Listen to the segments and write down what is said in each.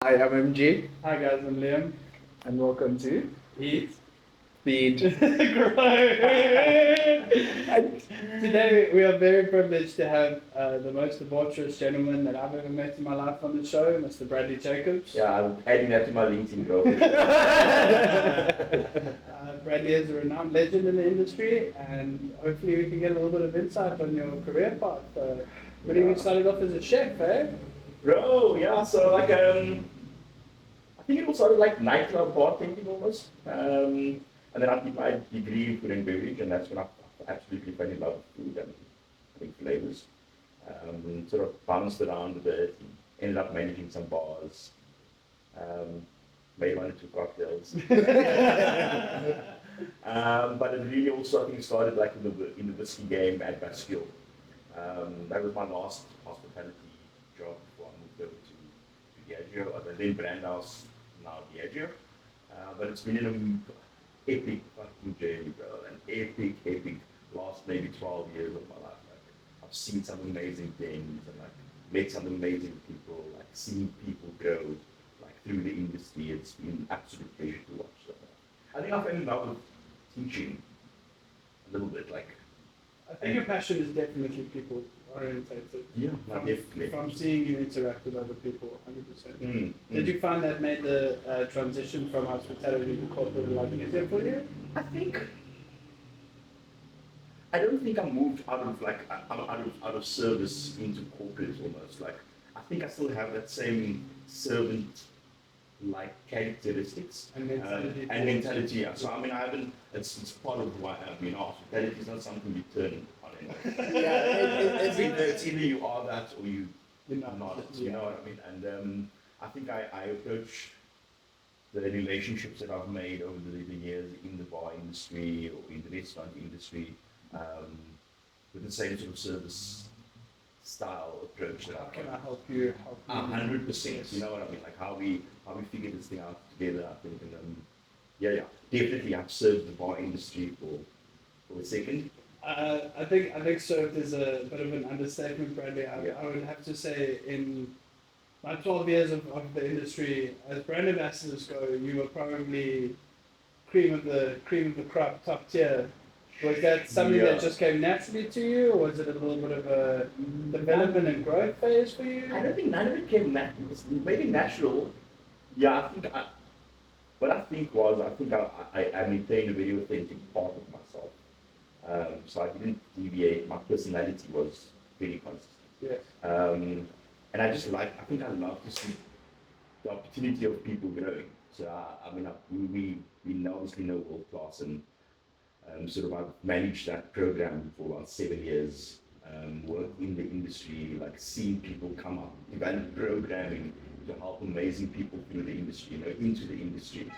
Hi, I'm MG, Hi guys, I'm Liam. and welcome to Eat. Feed. Today we are very privileged to have the most debaucherous gentleman that I've ever met in my life on the show, Mr. Bradley Jacobs. Yeah, I'm adding that to my LinkedIn profile. Bradley is a renowned legend in the industry, and hopefully we can get a little bit of insight on your career path. When you started off as a chef, eh? Bro, yeah, so I think it all started like nightclub bartending almost. And then I did my degree in food and beverage, and that's when I absolutely fell in love with food and I think flavors. Sort of bounced around a bit, ended up managing some bars, made one or two cocktails. But it really also I think started like in the whiskey game at Bastille. That was my last hospitality job before I moved over to Diageo, or then Brand House, now Diageo. But it's been an epic fucking journey, bro. An epic last maybe 12 years of my life. Like, I've seen some amazing things and like met some amazing people, like seen people grow like through the industry. It's been an absolute pleasure to watch. So, I think I fell in love with teaching a little bit, like. I think your passion is definitely people orientated. Yeah, definitely. From seeing you interact with other people, 100%. Mm. Did you find that made the transition from hospitality to corporate a lot easier for you? I don't think I moved out of like out of service into corporate almost. Like I think I still have that same servant like characteristics And mentality. and mentality. Yeah. So I mean, I haven't. It's part of who I am. You know, hospitality is not something you turn on and off. It's either you are that or you're not. You know what I mean? And I think I approach the relationships that I've made over the years in the bar industry or in the restaurant industry with the same sort of service style approach that How I've can I help you? 100%. You know what I mean? Like how we figure this thing out together. I think, and yeah, definitely. I've served the bar industry for a second. I think served is a bit of an understatement, Bradley. Yeah. I would have to say in my 12 years of the industry, as brand ambassadors go, you were probably cream of the crop, top tier. Was that something that just came naturally to you, or was it a little bit of a development and growth phase for you? I don't think none of it came natural. It was maybe natural. Yeah, what I think was I maintained a very authentic part of myself. So I didn't deviate. My personality was very consistent. Yes. And I think I love to see the opportunity of people growing. So I mean, we obviously know world class, and sort of I've managed that program for about 7 years. Worked in the industry, like seeing people come up, develop programming to help amazing people through the industry, into the industry.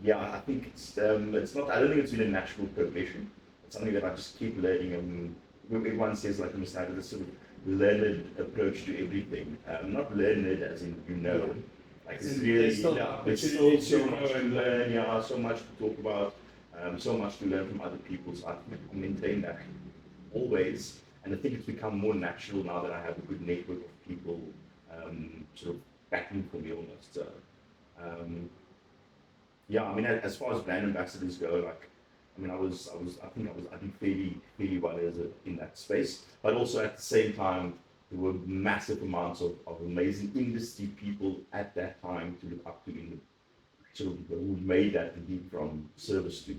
Yeah, I think it's not. I don't think it's been a natural progression. It's something that I just keep learning. And everyone says like you must have this sort of learned approach to everything. Not learned as in like it's really there's still so much to learn. Yeah, so much to talk about. So much to learn from other people. So I maintain that always, and I think it's become more natural now that I have a good network of people sort of backing for me almost. So, yeah, I mean, as far as brand ambassadors go, like, I mean, I did fairly well in that space, but also at the same time, there were massive amounts of amazing industry people at that time to look up to in the sort of who made that leap from service to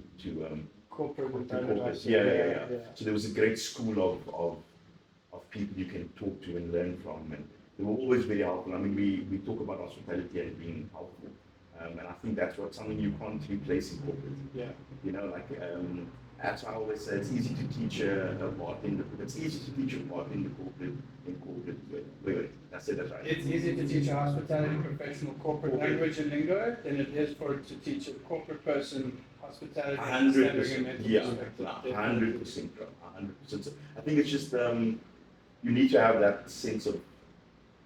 corporate. Yeah. So there was a great school of people you can talk to and learn from, and they were always very helpful. I mean, we talk about hospitality and being helpful, and I think that's something you can't replace in corporate. Yeah. You know, like that's why I always say it's easy to teach a bartender. It's easy to teach a bartender in corporate. Wait, that's it. That's right. It's easy to teach a hospitality professional corporate language and lingo than it is for it to teach a corporate person hospitality. 100%. Yeah, 100%, bro. 100%. So I think it's just you need to have that sense of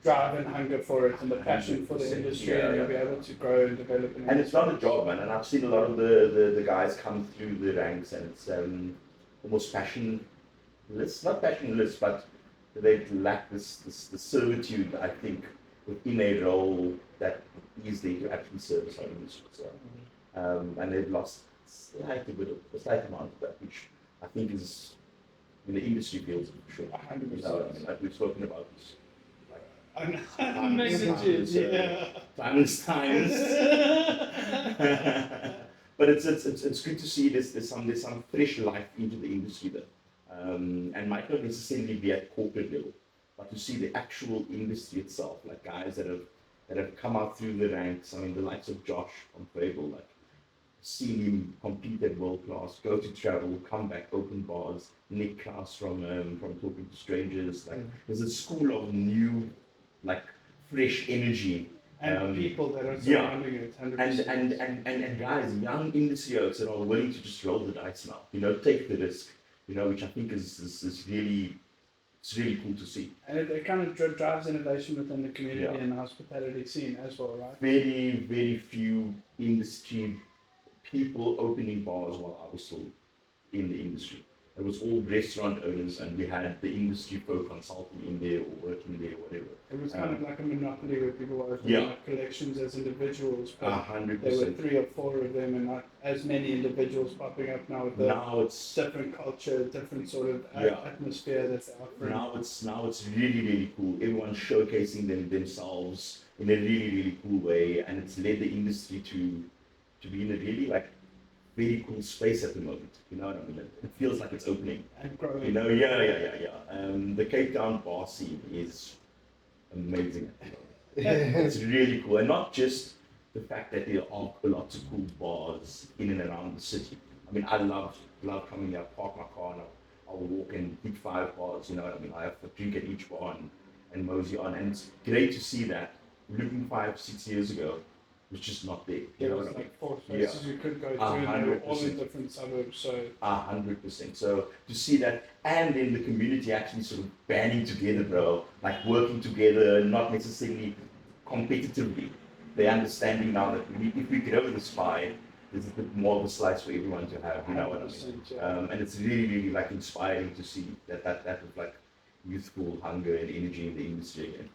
drive and hunger for it and the passion for the industry, and you'll be able to grow and develop. And it's not a job, man. And I've seen a lot of the guys come through the ranks, and it's almost passionless, not passionless, but they lack this servitude, I think, within a role that is there to actually service our industry. So, and they've lost a slight amount of that, which I think is in the industry feels for sure. 100%. Like we've spoken about this. Magnitude, yeah. Times. But it's good to see there's some fresh life into the industry there, and might not necessarily be at corporate level, but to see the actual industry itself, like guys that have come out through the ranks. I mean, the likes of Josh from Fable, like seen him compete at world class, go to travel, come back, open bars. Nick Klaus from Talking to Strangers. Like there's a school of new, like fresh energy. And people that are surrounding it, 100%. And guys, young industry owners that are willing to just roll the dice now, take the risk, which I think is really, it's really cool to see. And it kind of drives innovation within the community and the hospitality scene as well, right? Very, very few industry people opening bars while I was still in the industry. It was all restaurant owners, and we had the industry folk consulting in there or working there, whatever. It was kind of like a monopoly where people were opening up collections as individuals, but 100%. there were 3 or 4 of them, and not as many individuals popping up now with the different culture, different sort of atmosphere that's out there. Now it's really, really cool. Everyone's showcasing themselves in a really, really cool way, and it's led the industry to be in a really very cool space at the moment. You know what I mean? It feels like it's opening. And growing. The Cape Town bar scene is amazing. It's really cool, and not just the fact that there are lots of cool bars in and around the city. I mean, I love coming here, park my car, and I'll walk and hit 5 bars. You know what I mean? I have a drink at each bar and mosey on, and it's great to see that. Looking 5-6 years ago, was just not there. There was like 4 places you could go to, and they were all in different suburbs. So 100%. So to see that, and then the community actually sort of banding together, bro, like working together, not necessarily competitively. They're understanding now that if we grow this pie, there's a bit more of a slice for everyone to have. You know what I mean? And it's really, really inspiring to see that of youthful hunger and energy in the industry again.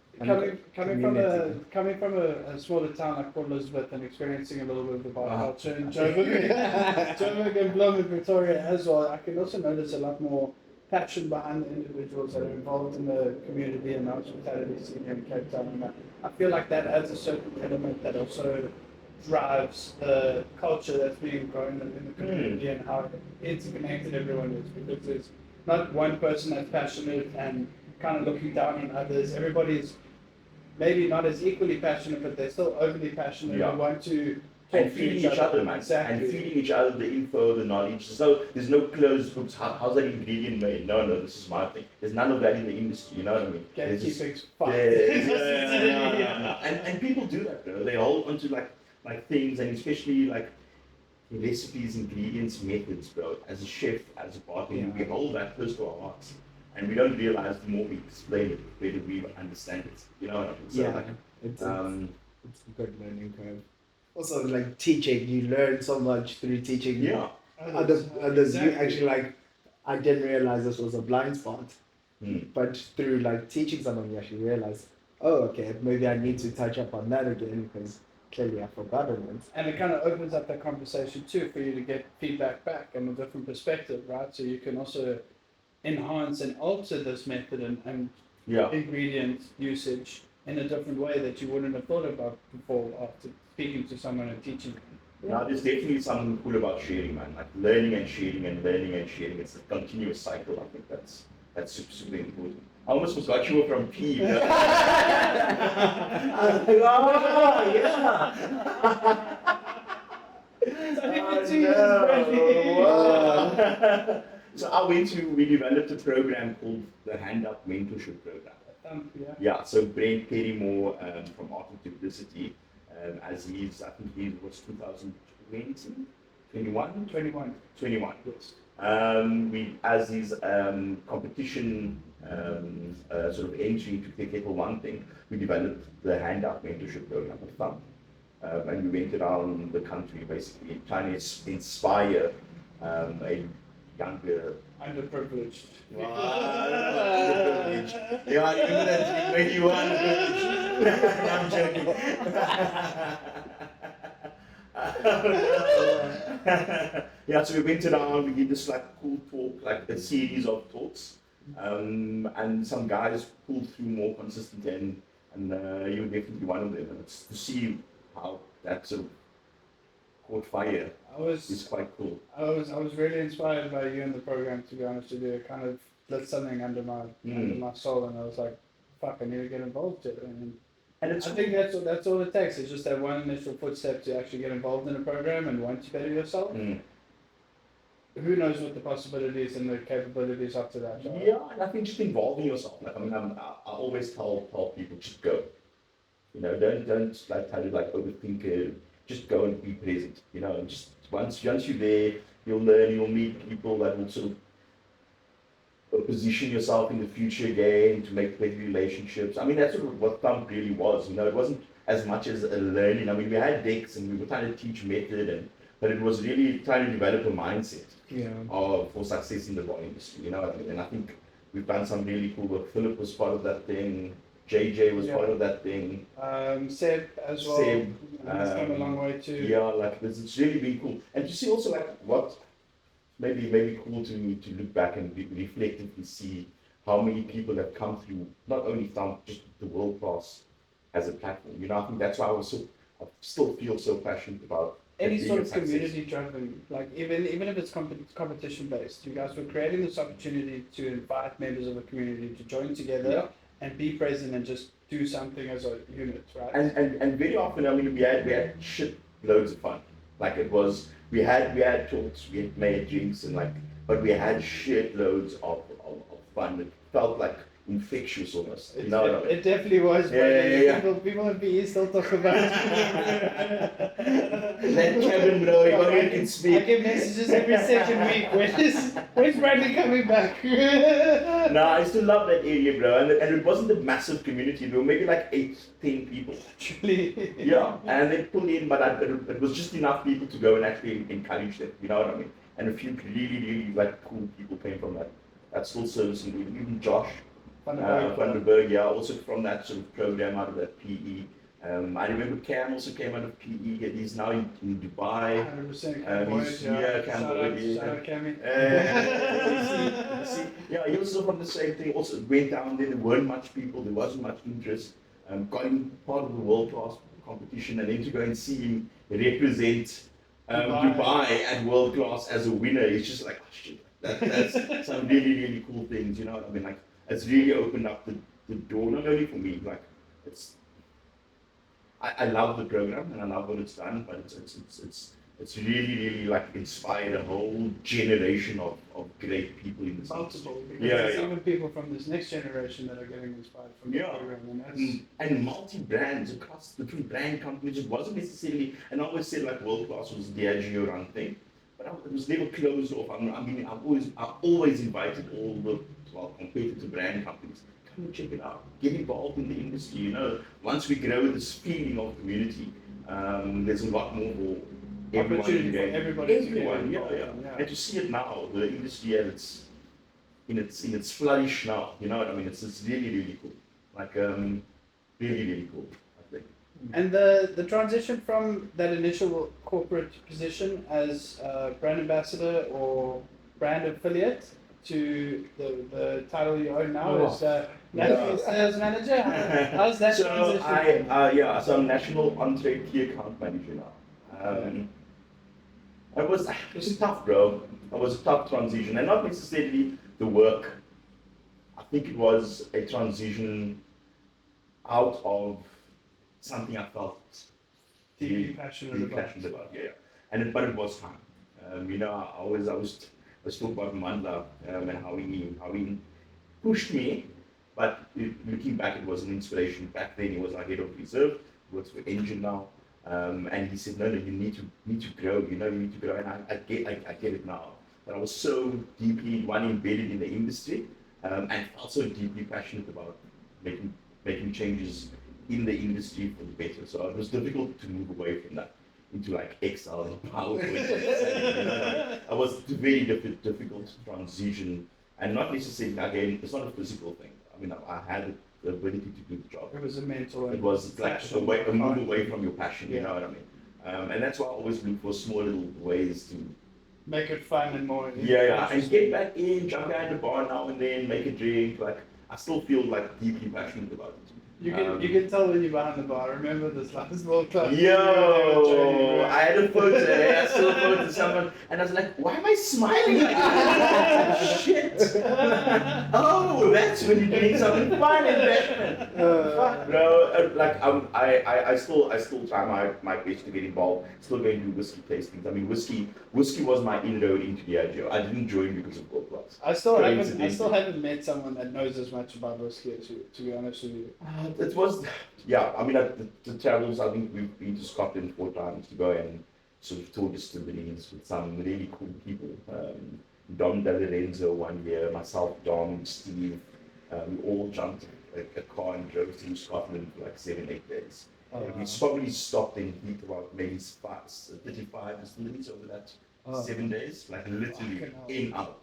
Coming from a smaller town like Port Elizabeth and experiencing a little bit of the bar culture in Joburg and Bloem and Pretoria as well, I can also notice a lot more passion behind the individuals that are involved in the community and the hospitality scene in Cape Town. And I feel like that adds a certain element that also drives the culture that's being grown in the community and how interconnected everyone is, because there's not one person that's passionate and kind of looking down on others. Everybody's maybe not as equally passionate, but they're still overly passionate and want to and feeding each other, man. Exactly. And feeding each other the info, the knowledge. So there's no closed books. How's that ingredient made? No, this is my thing. There's none of that in the industry. You know what I mean? Gatekeeping's And people do that, bro. They hold onto like things, and especially recipes, ingredients, methods, bro. As a chef, as a bartender, we hold that close to our hearts. And we don't realize the more we explain it, the better we understand it. You know what I mean? So, it's a good learning curve. Also, teaching, you learn so much through teaching. Yeah. Others, you actually I didn't realize this was a blind spot, but through teaching someone, you actually realize, oh, okay, maybe I need to touch up on that again because clearly I've forgotten it. And it kind of opens up that conversation too for you to get feedback back and a different perspective, right? So you can also enhance and alter this method and ingredient usage in a different way that you wouldn't have thought about before after speaking to someone and teaching them. Now, there's definitely something cool about sharing, man. Learning and sharing and learning and sharing. It's a continuous cycle. I think that's super, super important. I almost forgot you were from P. I was like, oh, yeah. So we developed a program called the Hand Up Mentorship Program. So Brent Perrymore from Art and Publicity, I think he was 2020, 21? Yes. As his competition sort of entry to Tequila one thing, we developed the Hand Up Mentorship Program with FUM. And we went around the country basically trying to inspire a younger. Underprivileged. Wow, underprivileged. Yeah, you remember that thing when you were underprivileged? No, I'm joking. Yeah, so we went around, we did this like cool talk, like a series of talks, and some guys pulled through more consistently, and you were definitely one of them. And it's to see how that sort of caught fire is quite cool. I was really inspired by you and the program, to be honest with you. It kind of lit something under my soul, and I was like, fuck, I need to get involved in it. And it's I think that's all it takes. It's just that one initial footstep to actually get involved in a program and want to better yourself. Who knows what the possibilities and the capabilities after that are? Yeah, and I think just involving yourself. Like, I mean, I always tell people just go. You know, don't like try to like overthink it. Just go and be present. You know, and just once you're there, you'll learn. You'll meet people that will sort of position yourself in the future again to make better relationships. I mean, that's sort of what Thump really was. You know, it wasn't as much as a learning. I mean, we had decks and we were trying to teach method, but it was really trying to develop a mindset for success in the bar industry. You know, and I think we've done some really cool work. Philip was part of that thing. JJ was part of that thing. Seb as well. Seb, he's come a long way too. Yeah, like it's really been cool. And to see also like what maybe cool to look back and reflectively see how many people have come through not only Thump, just the world class as a platform. You know, I think that's why I still feel so passionate about any sort of community driven, like even if it's competition based. You guys were creating this opportunity to invite members of the community to join together and be present and just do something as a unit, right? And very often, I mean, we had shit loads of fun. Like it was, we had talks, we had made drinks, and like, but we had shit loads of fun. It felt like infectious almost. You know what I mean? It definitely was. Yeah. People in PE still talk about it. That cabin, bro, you already can speak. I get messages every second week. Where's Bradley coming back? No, I still love that area, bro. And it wasn't a massive community. There were maybe like 8-10 people. Actually. Yeah, and they pulled in, but it was just enough people to go and actually encourage them. You know what I mean? And a few really like cool people came from that still servicing. Even Josh. Van der Berg, yeah, also from that sort of program out of that PE. I remember Cam also came out of PE. He's now in Dubai. 100% Cambodia. Shout out Cammy. Yeah, he was also from the same thing. Also went down there. There weren't much people. There wasn't much interest. Got him part of the world class competition, and then to go and see him represent Dubai at world class as a winner. It's just like, oh shit, that's some really cool things. You know what I mean? Like, it's really opened up the door, not only for me, like I love the program and I love what it's done, but it's really like inspired a whole generation of great people in this multiple industry. There's even people from this next generation that are getting inspired from the program, and multi-brands across the different brand companies. It wasn't necessarily, and I always said like world class was the Diageo run thing, but it was never closed off. I've always invited all the competitive brand companies, come and check it out, get involved in the industry. You know, once we grow this feeling of community, there's a lot more for everyone. Everyone, yeah. And to see it now, the industry at in its flourish now. You know what I mean? It's really cool. Like really cool, I think. And the transition from that initial corporate position as brand ambassador or brand affiliate to the title you own now as national sales manager. How's that transition? So I'm national on-trade key account manager now. It was tough, bro. It was a tough transition, and not necessarily the work. I think it was a transition out of something I felt deeply passionate about. But it was time. You know, I was talking about Mandla and how he pushed me, but looking back, it was an inspiration. Back then, he was our head of reserve, works for Engine now, and he said, no, you need to grow. You know, you need to grow, and I get it now. But I was so deeply embedded in the industry, and felt so deeply passionate about making changes in the industry for the better. So it was difficult to move away from that. into like Excel and PowerPoint. It was very difficult to transition, and not necessarily, again, it's not a physical thing. I mean, I had the ability to do the job. It was a mental. It was like a move away from your passion, you know what I mean? And that's why I always look for small little ways to make it fun and more. and get back in, jump out the bar now and then, make a drink. Like I still feel like deeply passionate about it. You can tell when you're behind the bar. I remember this last World Cup. Yo, I had a photo. I saw a photo of someone, and I was like, "Why am I smiling like that? Shit! Oh, that's when you're doing something fun and passionate." Bro, I still try my best to get involved. Still going to do whiskey tastings. I mean, whiskey was my inroad into the Diageo. I didn't join because of Gold Plus. I still haven't met someone that knows as much about whiskey as you, to be honest with you. It was, I mean, the travels, I think we've been to Scotland 4 times to go and sort of tour distilleries with some really cool people. Dom De Lorenzo 1 year, myself, Dom, Steve, we all jumped a car and drove through Scotland for like 7-8 days. We probably stopped in Heathrow maybe 35 distilleries over that 7 days, like literally in, out.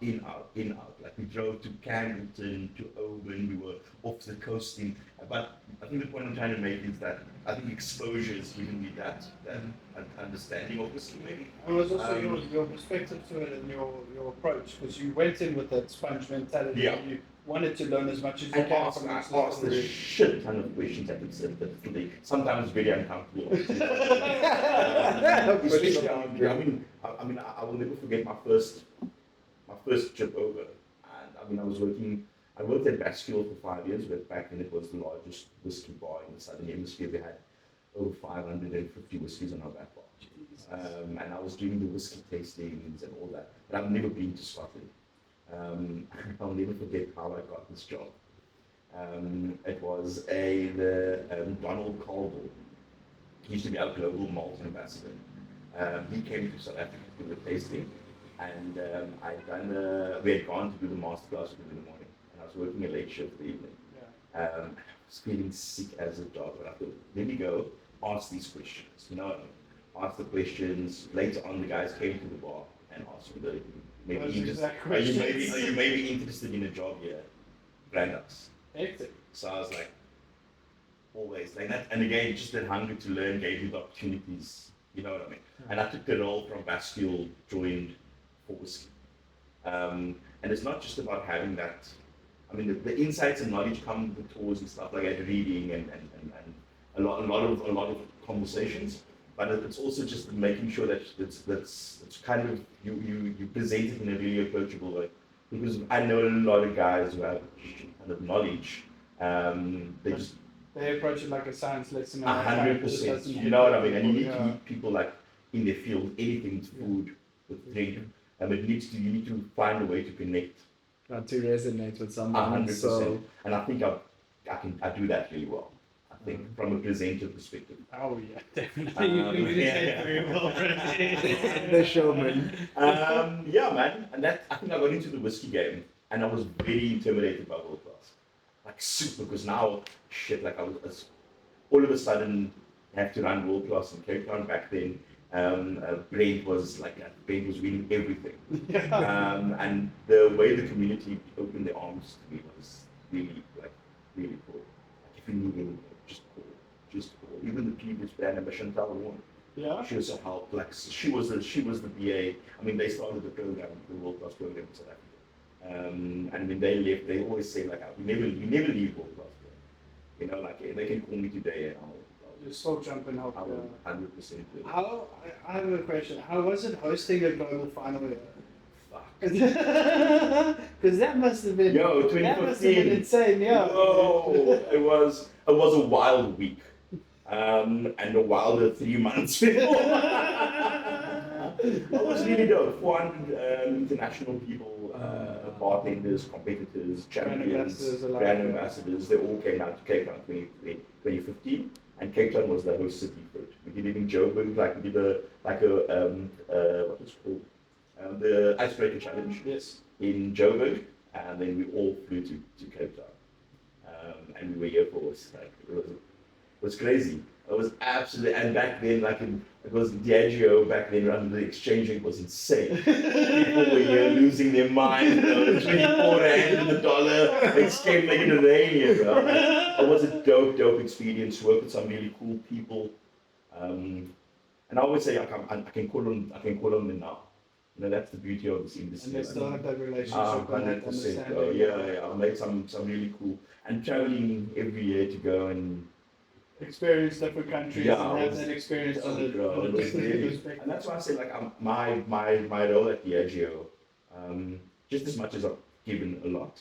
Like we drove to Camden, to Oban, we were off the coast but I think the point I'm trying to make is that I think exposure is giving me that understanding of whiskey maybe. And it was also your perspective to it and your approach, because you went in with that sponge mentality. Yeah. And you wanted to learn as much as you And can. I asked a shit ton of questions at the sometimes very uncomfortable. Especially, I mean, I will never forget my first trip over. And I mean, I worked at Basquiat for 5 years, but back then it was the largest whiskey bar in the Southern Hemisphere. We had over 550 whiskeys on our back bar. And I was doing the whiskey tastings and all that. But I've never been to Scotland. I'll never forget how I got this job. It was Donald Colville. He used to be our global malt ambassador. He came to South Africa to do the tasting, and we had gone to do the masterclass in the morning, and I was working a late shift in the evening. I was feeling sick as a dog, but I thought, let me go ask these questions. You know, ask the questions. Later on, the guys came to the bar and asked me, are you maybe interested in a job here? Brand us. Hectic. So I was like, always like that. And again, just that hunger to learn gave me the opportunities. You know what I mean? And I took the role from Basquiat, joined for whiskey. And it's not just about having that. I mean, the insights and knowledge come with tours and stuff like that, reading and a lot of conversations. But it's also just making sure that it's kind of you present it in a really approachable way. Because I know a lot of guys who have kind of knowledge. They approach it like a science lesson. 100%. You know what I mean? And you need to meet people like in their field, anything to food, with drink. And you need to find a way to connect. To resonate with someone. 100%. So. And I think I do that really well. I think from a presenter perspective. Oh yeah, definitely. You communicate very well. The showman. Yeah, man. And I think I got into the whiskey game, and I was very intimidated by World Class. Like super, because now, shit, like I was all of a sudden have to run World Class in Cape Town back then. Brent was like that. Brent was winning everything. And the way the community opened their arms to me was really cool. Like if you need anything, just call. Even the previous brand ambassador, Chantal Warren. Yeah. She also helped. Like she was the BA. I mean, they started the program, the World Class program in South Africa. And when they left, they always say like, "We never leave World Class." You know, like they can call me today, and I'll just still jump and help. 100%. I have a question. How was it hosting a global final here? Fuck. Because that must have been. Yo, 2015. That must have been insane. Yeah. Whoa, it was a wild week. And a wilder 3 months before. It was really dope. 400 international people, bartenders, competitors, champions, brand ambassadors. They all came out to Cape Town 2015, and Cape Town was the host city for it. We did it in Joburg, like we did what was it called? The Icebreaker Challenge. Yes. In Joburg, and then we all flew to Cape Town, and we were here for it was crazy. It was absolutely, and back then, because Diageo back then under the exchange rate was insane. People were here losing their mind. 24 rand in the dollar. It came like in the rain here, bro. It was a dope experience. Work with some really cool people. And I always say I can call on them now. You know, that's the beauty of this industry. And they still have that relationship. 100%. Yeah. I made some really cool, and traveling every year to go and experience different countries and have that experience on a different perspective. And that's why I say my role at Diageo, just as much as I've given a lot,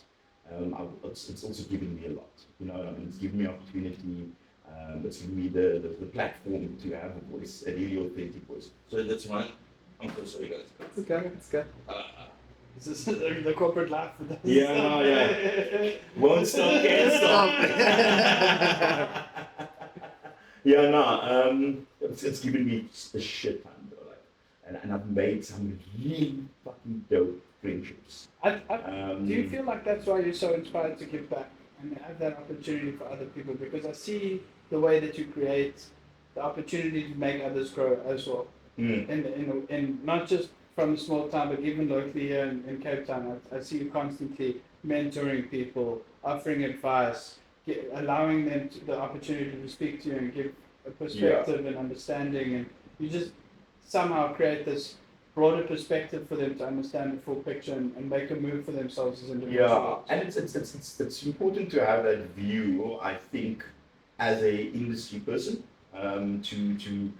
it's also given me a lot. You know what I mean? It's given me opportunity. It's given me the platform to have a voice, a really authentic voice. So that's one. I'm so sorry, guys. It's good. This is the corporate life. Yeah. Won't stop, can't stop. It's given me a shit ton, bro. And I've made some really fucking dope friendships. Do you feel like that's why you're so inspired to give back and have that opportunity for other people? Because I see the way that you create the opportunity to make others grow as well. And not just from a small town, but even locally here in Cape Town, I see you constantly mentoring people, offering advice, allowing them the opportunity to speak to you and give a perspective and understanding, and you just somehow create this broader perspective for them to understand the full picture and make a move for themselves as individuals. Yeah, and it's important to have that view, I think, as a industry person, to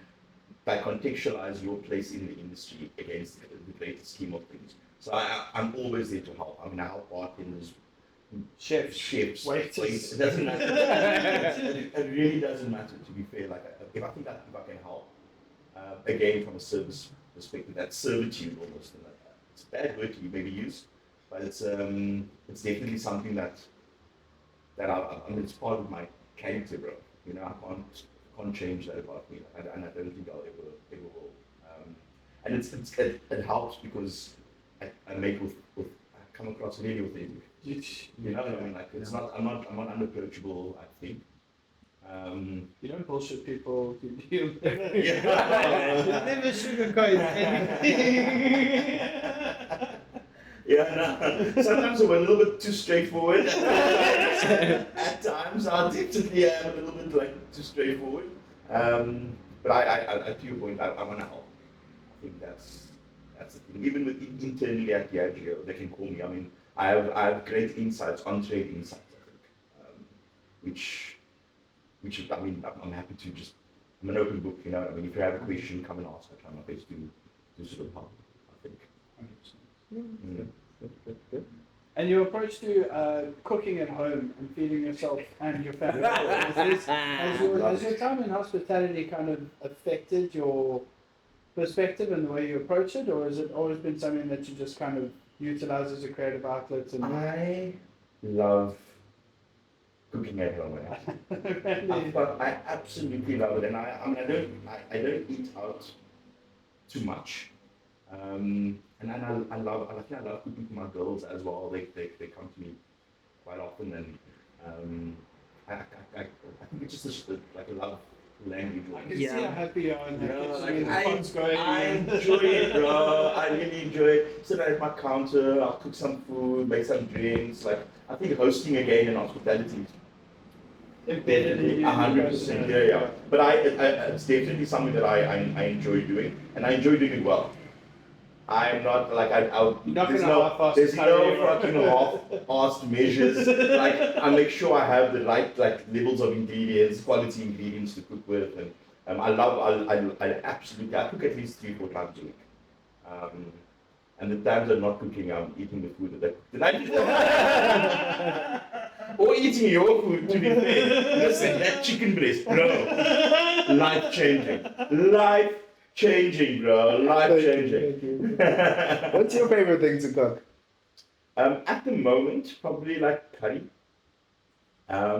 like contextualize your place in the industry against the greater scheme of things. So I'm always there to help. I mean, I help bartenders, chefs, waiters. It doesn't matter. It really doesn't matter, to be fair. Like, if I can help, again, from a service perspective, that servitude almost. It's a bad word to maybe use, but it's definitely something that I mean, it's part of my character, bro. You know, I can't change that about me, and I don't think I'll ever will. And it helps because I come across really authentic. You know what I mean? Like, I'm not unapproachable, I think. You don't bullshit people. You never sugarcoat anything. Sometimes we're a little bit too straightforward. At times, I definitely am a little bit like too straightforward. But I to your point, I want to help. I think that's the thing. Even with internally at Diageo, they can call me. I mean, I have great insights, on-trade insights, I think, which I mean, I'm happy to just. I'm an open book, you know. I mean, if you have a question, come and ask. I try my best to sort of help, I think. 100%. And your approach to cooking at home and feeding yourself and your family, has your time in hospitality kind of affected your perspective and the way you approach it, or has it always been something that you just kind of utilize as a creative outlet? And I love cooking at home. I absolutely love it, and I don't eat out too much. And I love cooking for my girls as well. They come to me quite often, and I think it's just like a love language. I can see how happy you are in the kitchen. I enjoy it, bro. I really enjoy it. Sit at my counter, I'll cook some food, make some drinks. Like, I think hosting again in hospitality is embedded in you. 100%. Yeah. But it's definitely something that I enjoy doing, and I enjoy doing it well. I'm not like there's no fucking half-assed measures. Like, I make sure I have the right levels of ingredients, quality ingredients to cook with, and I cook at least 3-4 times a week. And the times I'm not cooking, I'm eating the food that I cook. Or eating your food, to be fair. Listen, that chicken breast, bro, life-changing, bro. Life-changing. What's your favorite thing to cook? At the moment, probably like curry. I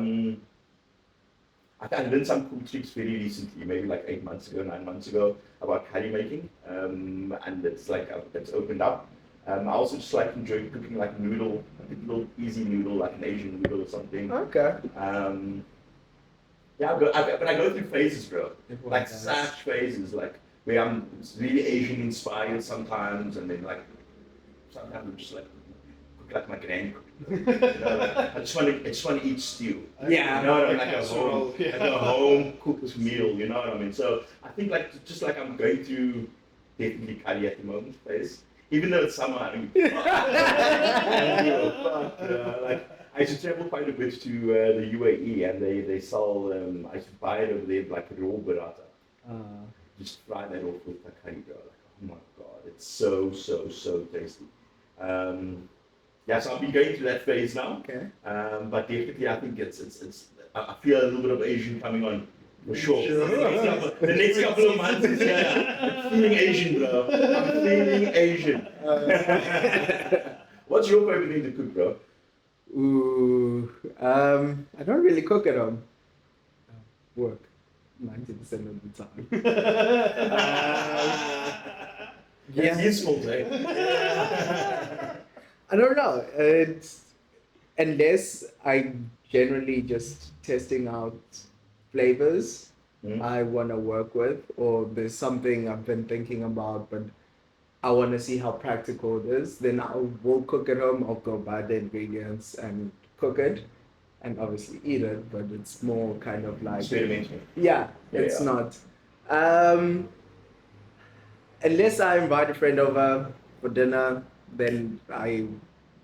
learned some cool tricks very recently, maybe like 9 months ago, about curry making. And it's like, it's opened up. I also just like enjoy cooking like noodle, like a little easy noodle, like an Asian noodle or something. Okay. Yeah, but I go through phases, bro. Everyone Like does. such phases, like where I'm really Asian inspired sometimes, and then like sometimes I'm just like cook like my grand. You know, like, I just want to eat stew. Yeah. You know what I mean? Like Like a casserole, home, yeah. like a home cooked meal. You know what I mean? So I think like just like I'm going through definitely curry at the moment, phase. Even though it's summer, I don't give a fuck. I don't give a fuck. Like I used to travel quite a bit to the UAE, and they sell. I used to buy it over there like raw burrata. Just fry that off with the curry, bro. Like, oh my god, it's so tasty. Yeah, so I'll be going through that phase now. Okay. But definitely, I think it's. I feel a little bit of Asian coming on for sure. Sure. The next couple of months, yeah, I'm feeling Asian, bro. I'm feeling Asian. What's your favorite thing to cook, bro? Ooh, I don't really cook at home. Work 90% of the time. It's useful, eh? I don't know. It's unless I generally just testing out flavors I want to work with, or there's something I've been thinking about, but I want to see how practical it is. Then I will cook at home. I'll go buy the ingredients and cook it, and obviously eat it. But it's more kind of like Experimental. yeah, it's Yeah. not. Unless I invite a friend over for dinner, then I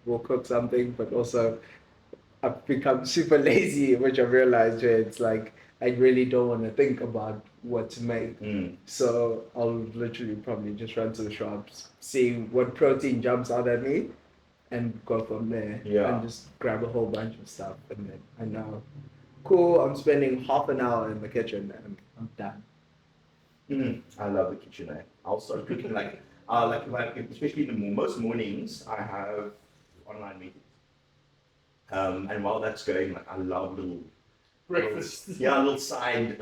will cook something. But also, I've become super lazy, which I realized where it's like I really don't want to think about what to make. So I'll literally probably just run to the shops, see what protein jumps out at me, and go from there. Yeah. And just grab a whole bunch of stuff, and then I know, cool. I'm spending half an hour in the kitchen, and I'm done. I love the kitchen. Eh? I'll start cooking like especially in the most mornings I have online meetings. And while that's going, like I love Breakfast. a little side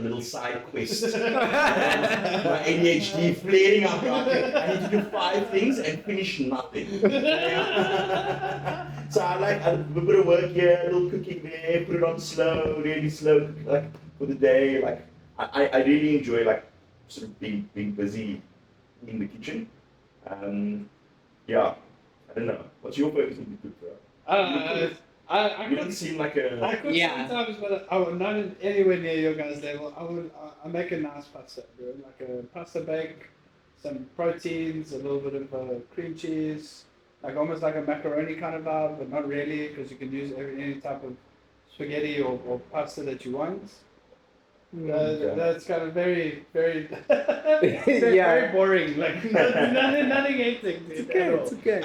quest. My ADHD flaring up. Right? I need to do 5 things and finish nothing. So I like a little bit of work here, a little cooking there, put it on slow, really slow, like for the day. Like I really enjoy like sort of being busy in the kitchen. Yeah, I don't know. What's your favorite thing to cook, bro? I You don't could seem like a. I could Yeah. sometimes, but I would not anywhere near your guys' level. I make a nice pasta, bro. Like a pasta bake, some proteins, a little bit of cream cheese, like almost like a macaroni kind of vibe, but not really because you can use any type of spaghetti or pasta that you want. Okay. That's kind of very very boring. Like nothing hectic. It's okay. It's okay.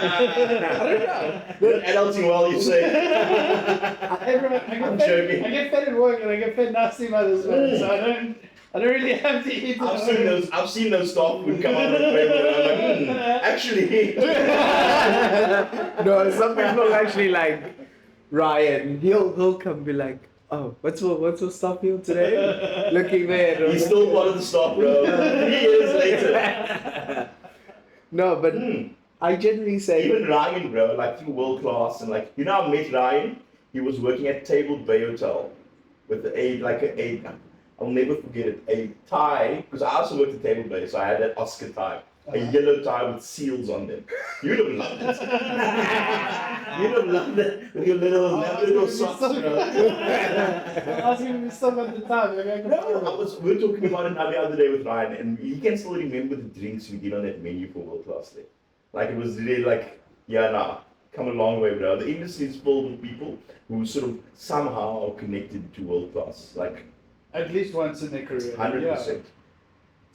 Good adulting while you say. I'm joking. I get fed at work and I get fed nasty mothers, man. So I don't really have to eat. I've seen those staff food come out of the plate and I'm like, actually. No, some people actually like Ryan. He'll come be like, oh, what's your stuff meal today? Looking there. He's still part of the staff, bro. 3 years later. No, but I generally say Even Ryan, bro, like through world class and like, you know, I met Ryan. He was working at Table Bay Hotel with I'll never forget it, a tie, because I also worked at Table Bay, so I had that Oscar tie, a yellow tie with seals on them. You'd have loved it. You'd have loved it with your little socks, bro. I'm asking if you still got the time. Maybe I can No, we were talking about it the other day with Ryan, and he can still remember the drinks we did on that menu for World Class Day. Like, it was really like, come a long way, bro. The industry is filled with people who sort of somehow are connected to World Class. Like, at least once in their career. 100%.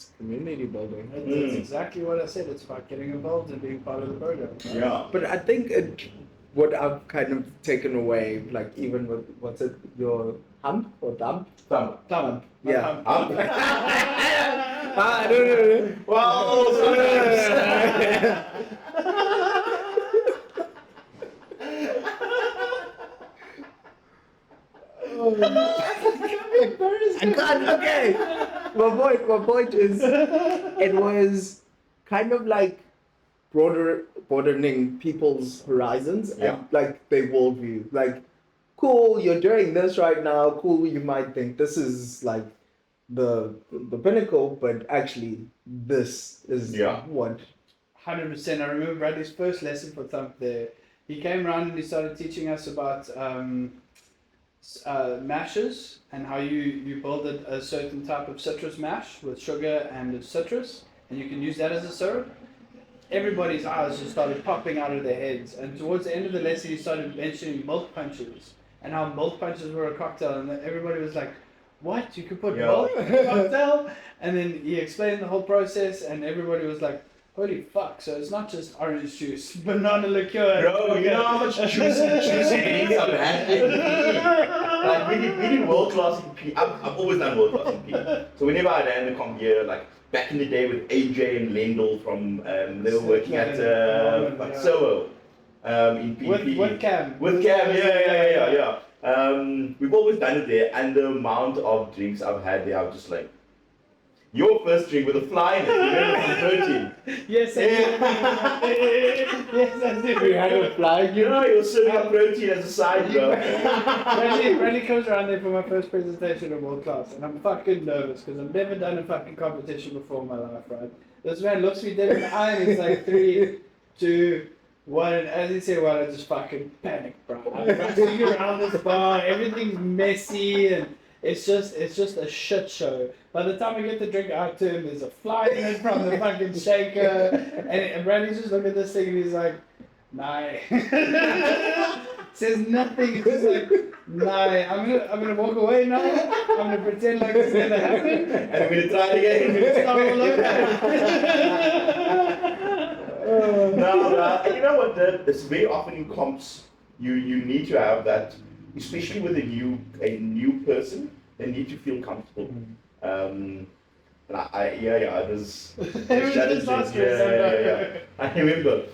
it's community building. That's exactly what I said. It's about getting involved and being part of the program. Right? Yeah. But I think what I've kind of taken away, like even with what's it, your hump or dump? Thumb. Yeah. Hump. I don't know. Well, sometimes. I can't. Okay. My point is, it was kind of like broadening people's horizons Yeah. and like their worldview. Like, cool, you're doing this right now. Cool, you might think this is like the pinnacle, but actually this is Yeah. what. 100%. I remember Bradley's first lesson for Thump there. He came around and he started teaching us about mashes and how you build a certain type of citrus mash with sugar and citrus, and you can use that as a syrup. Everybody's eyes just started popping out of their heads, and towards the end of the lesson, he started mentioning milk punches and how milk punches were a cocktail, and everybody was like, "What? You could put milk in a cocktail?" And then he explained the whole process, and everybody was like, "Holy fuck!" So it's not just orange juice, banana liqueur. Bro, you know how much juice ends up happening? Like we did world class in P. I've always done world class in P. So whenever I ran the comp here, like back in the day with AJ and Lendl from they were working at Soho in PP. With Cam. With Cam, yeah. We've always done it there, and the amount of drinks I've had there, I'm just like. Your first drink with a fly in it, you remember from protein? Yes, I did. Yes, I did. We had a fly. You know, you're serving up protein as a side, bro. Bradley comes around there for my first presentation of world class, and I'm fucking nervous because I've never done a fucking competition before in my life, right? This man looks me dead in the eye and he's like 3, 2, 1, and as he said, well, I just fucking panic, bro. I'm rushing around this bar, everything's messy and it's just a shit show. By the time I get the drink out to him, there's a fly in it from the fucking shaker, and Bradley's just looking at this thing and he's like, "Nah." Says nothing. He's just like, "Nah, I'm gonna walk away now. I'm gonna pretend like this never happened, And I'm gonna try it again. I'm gonna start all over." No, you know what? It's very often in comps. You need to have that, especially with a new person. They need to feel comfortable. And it was challenging. Yeah. I remember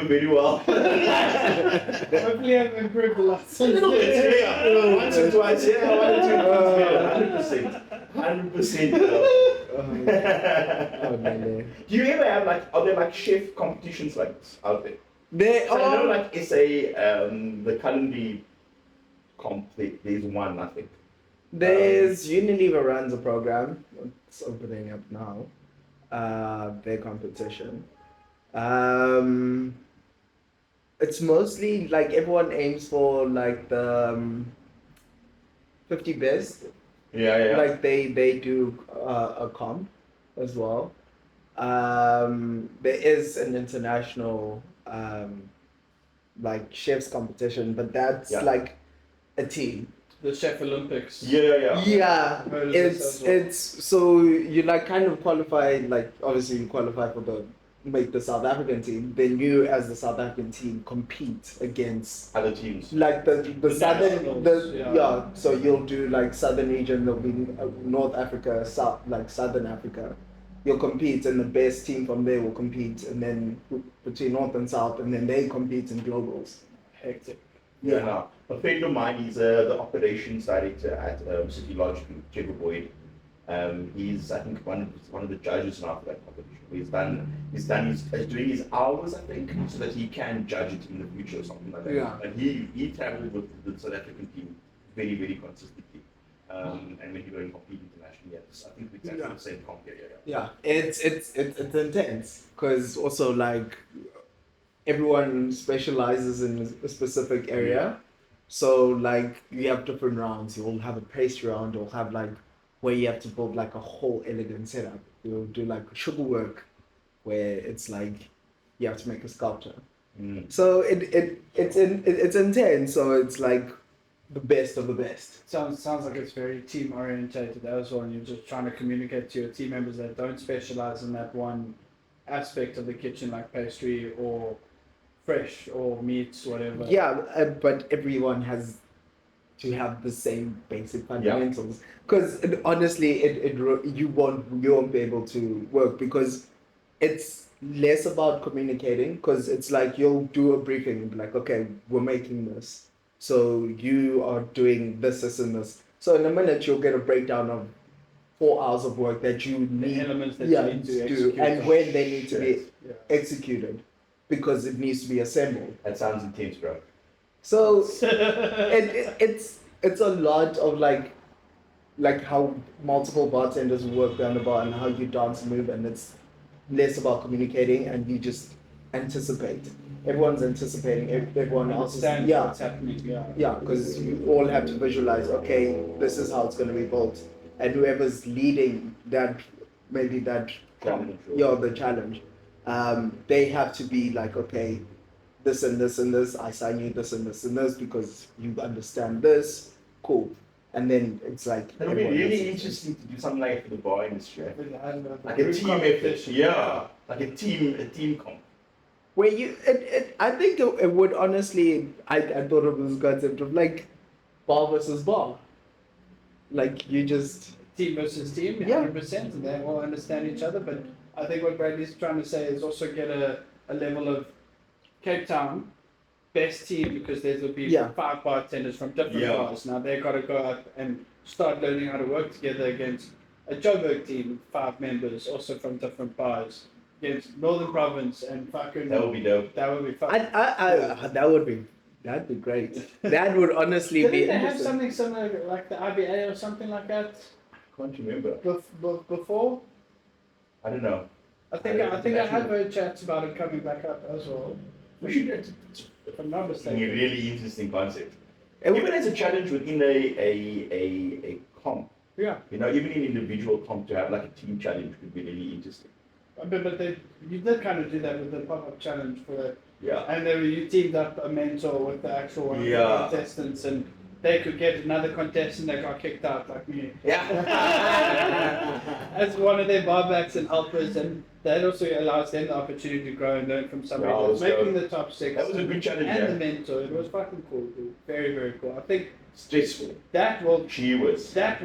very well. Hopefully, I've improved a lot. A little bit, yeah. Once or twice, yeah. 1 or 2 times, 100%. Oh, no. Do you ever have are there chef competitions like this out there? They So I know are. SA, the culinary comp, there's one, I think. There's Unilever runs a program. It's opening up now. Their competition. It's mostly like everyone aims for like the 50 best. Yeah. Like they do a comp as well. There is an international like chefs competition, but that's like a team. The Chef Olympics. Yeah. Yeah, Heard of this as well. it's so you like kind of qualify, like obviously you qualify for the South African team. Then you as the South African team compete against Other teams. like the southern nationals, so you'll do like southern region, there'll be North Africa, southern Africa. You'll compete and the best team from there will compete, and then between North and South, and then they compete in globals. Hectic. Yeah. Now, a friend of mine, he's the operations director at City Lodge, Jacob Boyd. He's I think one of the judges now for that competition. He's doing his hours, I think, so that he can judge it in the future or something like that. Yeah. And he travels with the South African team very, very consistently. And when you go and compete internationally, I think we're exactly the same comp here. Yeah, it's intense because also like everyone specializes in a specific area. So like you have different rounds. You'll have a pastry round. You'll have like where you have to build like a whole elegant setup. You'll do like sugar work, where it's like you have to make a sculpture. So it's intense. So it's like the best of the best. Sounds like it's very team orientated as well, and you're just trying to communicate to your team members that don't specialize in that one aspect of the kitchen, like pastry or fresh or meats, whatever. Yeah, but everyone has to have the same basic fundamentals. Because honestly, you won't be able to work because it's less about communicating. Because it's like you'll do a briefing and be like, okay, we're making this. So you are doing this, and this. So in a minute, you'll get a breakdown of 4 hours of work that you need. The elements that you need to do, execute. and when they need to be Yeah. executed, because it needs to be assembled. That sounds intense, bro. So it's a lot of like how multiple bartenders work around the bar and how you dance and move, and it's less about communicating and you just anticipate. Everyone's anticipating. Everyone else is Understand what's happening. yeah, because you all have to visualize. Okay, this is how it's going to be built, and whoever's leading that maybe that Challenge. the challenge, they have to be like, okay, this and this and this. I sign you this and this and this because you understand this. Cool. And then it's like It'll be everyone really else- interesting to do something like for the bar industry. Like a Group team effort. competition. Yeah. Like a team comp. where I think it would honestly. I thought of this concept of like bar versus bar. Like you just Team versus team, Yeah. 100%, and they all understand each other. But I think what Bradley's trying to say is also get a level of Cape Town best team, because there'll be Yeah. 5 bartenders from different Yeah. bars. Now they've got to go up and start learning how to work together against a Joburg team, 5 members, also from different bars, against Northern Province and fucking. That would be dope. That would be fun. that'd be great. That would honestly Didn't be they have interesting. something similar like the IBA or something like that Can't remember. before? I don't know. I think I had heard chats about it coming back up as well. We should. If I'm not It's a mistaken. really interesting concept. It Even would- as a challenge within a comp, Yeah, even in individual comp, to have like a team challenge could be really interesting. but you did kind of do that with the pop-up challenge for that, Yeah. and then you teamed up a mentor with the actual one of the Yeah. contestants, and they could get another contestant that got kicked out like me Yeah. as one of their barbacks and helpers, and that also allows them the opportunity to grow and learn from somebody Yeah, that's it was making dope. the top 6. That was a good challenge. And the Yeah. mentor, it was fucking cool, dude. Very, very cool. I think Stressful. that will She was. that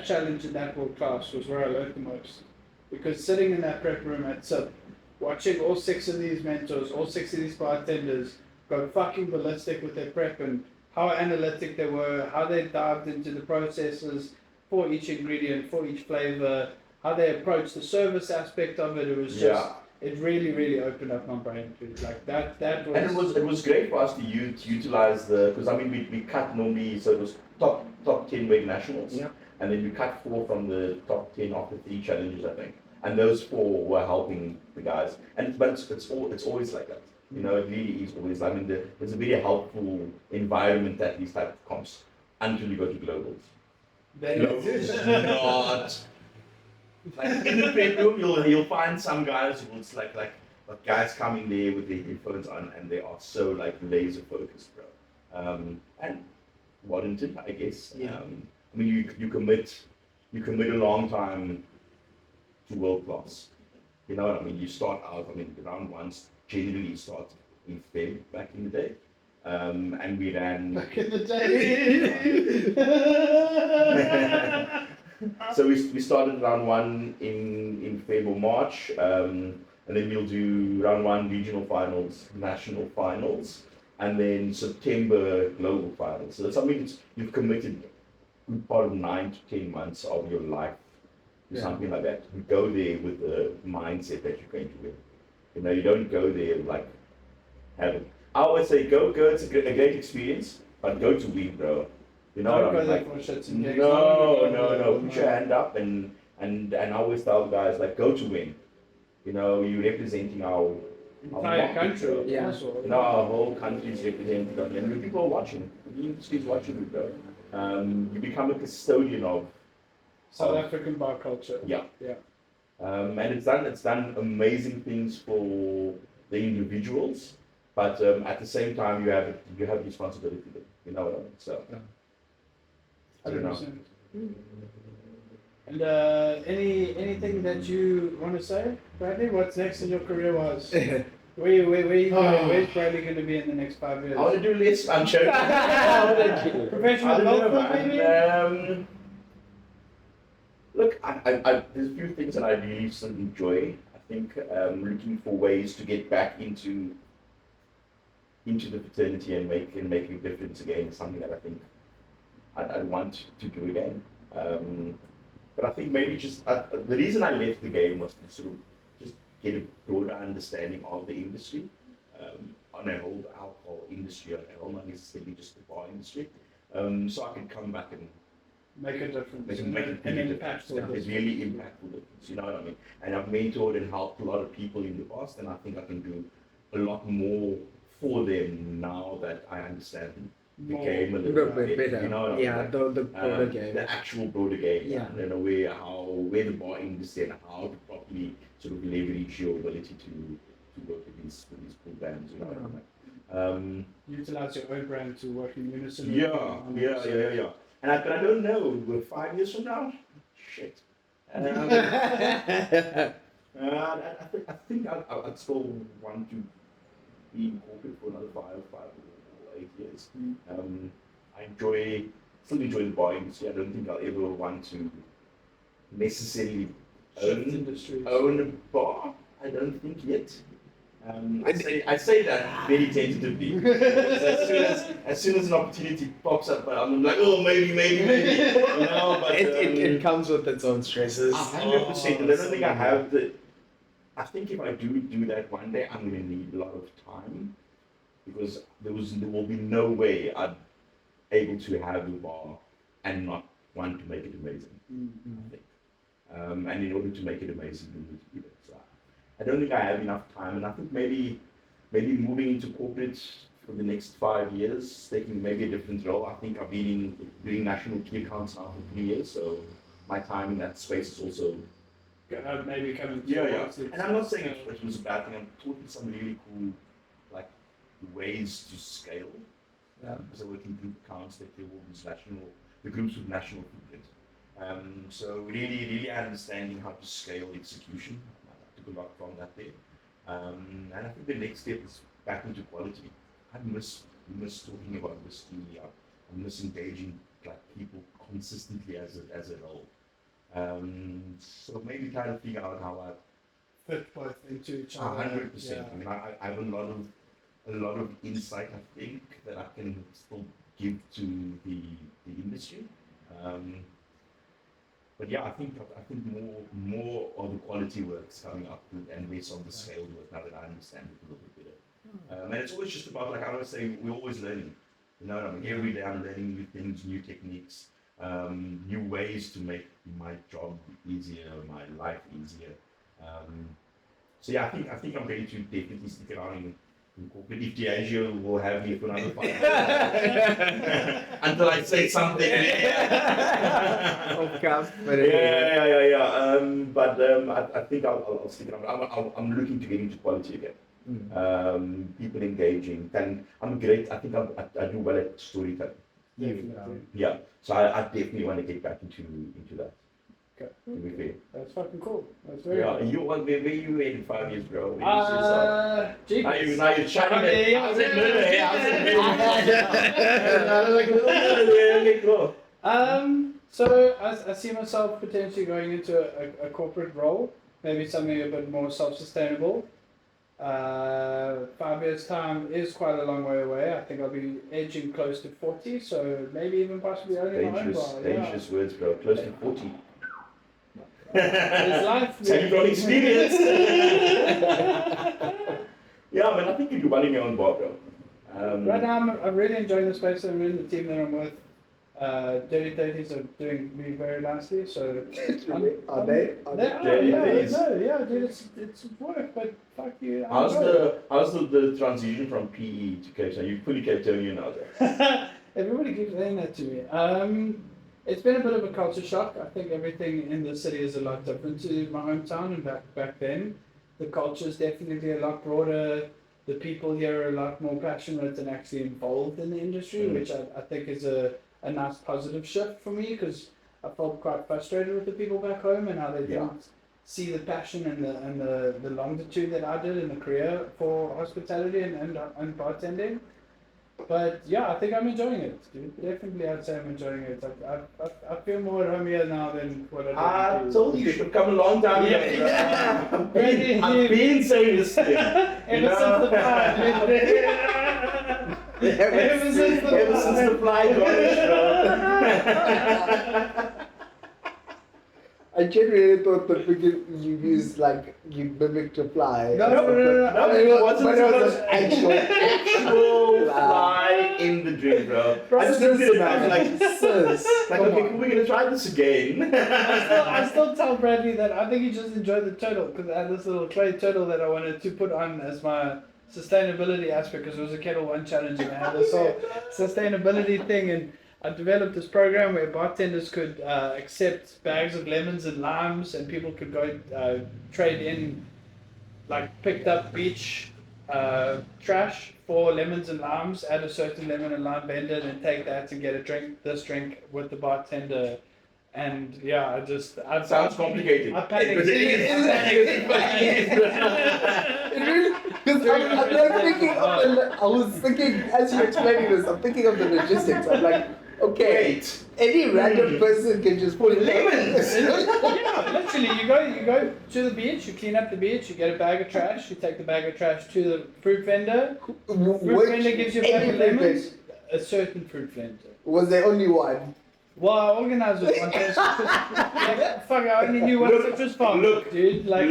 challenge in that world class was where I learned the most. Because sitting in that prep room at SIP, watching all 6 of these mentors, all 6 of these bartenders go fucking ballistic with their prep and how analytic they were, how they dived into the processes for each ingredient, for each flavor, how they approached the service aspect of it. It was just, it really, really opened up my brain. Dude. Like that was. And it was great for us to utilize because we cut normally, so it was top 10 weight nationals, Yeah. and then we cut 4 from the top 10 after 3 challenges, I think, and those 4 were helping the guys, but it's always like that, it really is always. There's a very helpful environment at these type of comps until you go to globals. Then Globals not. Like in the bedroom, you'll find some guys who it's like guys coming there with their headphones on and they are so like laser focused, bro. And warranted, I guess. Yeah. You commit a long time to world class. You know what I mean? You start out. Round 1 generally start in Feb back in the day, and we ran. back in the day. So we started round 1 in Feb or March, and then we'll do round 1 regional finals, national finals, and then September global finals. So that's something you've committed a good part of 9 to 10 months of your life to something like that. You go there with the mindset that you're going to win. You don't go there like having. I always say go. It's a great experience, but go to win, bro. You know Don't what I go mean? there for shits and gigs. No. Put your hand up and I always tell guys like go to win. You're representing our Entire market, country. bro. Yeah. Our whole country is represented, and people are watching. The industry is watching you, bro. You become a custodian of South African bar culture. Yeah. Yeah. and it's done amazing things for the individuals, but at the same time you have responsibility. You know what I mean? So. I don't know. 100%. And anything that you want to say, Bradley? What's next in your career wise? Where you going? Where's Bradley going to be in the next 5 years? I want to do less. I'm joking. Professional I don't know, golfer, maybe? man. Look, there's a few things that I really still enjoy. I think looking for ways to get back into the fraternity and make a difference again is something that I think I'd want to do again. But I think maybe just the reason I left the game was to sort of just get a broader understanding of the industry on a whole alcohol industry. industry at all, not necessarily just the bar industry. So I can come back and Make a difference. make and a an really impactful difference. Yeah, difference. it's really impactful difference, you know what I mean? And I've mentored and helped a lot of people in the past, and I think I can do a lot more for them now that I understand the More- game a A little little bit bit better. You know what I better. mean? Yeah, Like, the broader game. the actual broader game, Yeah. and where the bar industry and how to properly sort of leverage your ability to work with these cool bands, you know what I mean? Utilize your own brand to work in unison. with Yeah, them. yeah. But I don't know, with 5 years from now, shit. I think I'd still want to be in corporate for another 5 or 8 years. I still enjoy the bar industry. I don't think I'll ever want to necessarily Shift industries. own a bar. I don't think yet. I say that very tentatively. as soon as an opportunity pops up, I'm like, oh, maybe. You know, but it comes with its own stresses. 100%. And I don't think I have the. I think if I do that one day, I'm going to need a lot of time because there will be no way I'm able to have a bar and not want to make it amazing. I think. And in order to make it amazing, you need to be there. So I don't think I have enough time, and I think maybe moving into corporate for the next 5 years, taking maybe a different role. I think I've been doing national key accounts now for 3 years, so my time in that space is also. Maybe coming. Yeah. And I'm not saying it was a bad thing. I'm talking some really cool, like, ways to scale. Yeah. Because I work in group accounts that do all these the groups with national footprint. So really understanding how to scale execution. I took a lot from that there. And I think the next step is back into quality. I miss talking about whiskey. I miss engaging like people consistently as a role. So maybe try to figure out how I Fit both into each other. 100%. Yeah. I mean, I have a lot of insight, I think, that I can still give to the industry. But yeah, I think more of the quality work's coming up and less on the scale work now that I understand it a little bit better. And it's always just about, like I always say, we're always learning. You know what I mean? Every day I'm learning new things, new techniques, new ways to make my job easier, my life easier. So yeah, I think I'm going to definitely stick around in corporate. If Diageo will have me for another 5 years until I say something. But I think I'll stick around. I'm looking to get into quality again. People engaging, and I think I do well at storytelling. Definitely. Yeah, so I definitely want to get back into that. Okay. To be fair. That's fucking cool. That's very cool. Where you at in 5 years, bro? Jukes. Now you're shining. Yeah, How's it yeah. So I see myself potentially going into a corporate role, maybe something a bit more self-sustainable. 5 years time is quite a long way away. I think I'll be edging close to 40, so maybe even possibly owning my own bar. Dangerous words, bro. Close to 40. It's life. So you've got experience. Yeah, man, I think you're running your own bar, bro. Right now, I'm really enjoying the space I'm in, the team that I'm with. Dirty 30s are doing me very nicely, so. Are they? Dude, it's work, but fuck you. How's the transition from PE to Cape Town? You're fully Cape Townian now, though. Everybody keeps saying that to me. It's been a bit of a culture shock. I think everything in the city is a lot different to my hometown and back then. The culture is definitely a lot broader. The people here are a lot more passionate and actually involved in the industry, which I think is a nice positive shift for me because I felt quite frustrated with the people back home and how they didn't see the passion and the longitude that I did in the career for hospitality and bartending. But yeah, I think I'm enjoying it, dude. Definitely, I'd say I'm enjoying it. I feel more at home here now than what I did. I told you should have come a long time ago. Yeah. I've been saying this thing. Ever since the flight. Ever since the flight, bro. I genuinely thought that you used like you mimicked a fly. No, it wasn't. But it was actual fly. again, bro. I just looked at it and I was like, okay, we're gonna try this again. I still tell Bradley that I think he just enjoyed the turtle because I had this little clay turtle that I wanted to put on as my sustainability aspect because it was a Kettle One challenge and I had this whole sustainability thing and I developed this program where bartenders could accept bags of lemons and limes and people could go trade in like picked up beach trash for lemons and limes at a certain lemon and lime vendor and take that and get this drink with the bartender. And yeah, I Sounds complicated. I panicked. Because I'm like thinking I was thinking, as you're explaining this, I'm thinking of the logistics. I'm like, okay, any random person can just put lemons. Yeah, literally, you go to the beach, you clean up the beach, you get a bag of trash, you take the bag of trash to the fruit vendor. Fruit vendor gives you a bag of lemons. A certain fruit vendor. Was there only one? Well, I organised with one person. Fuck, I only knew one citrus farm, dude. Like,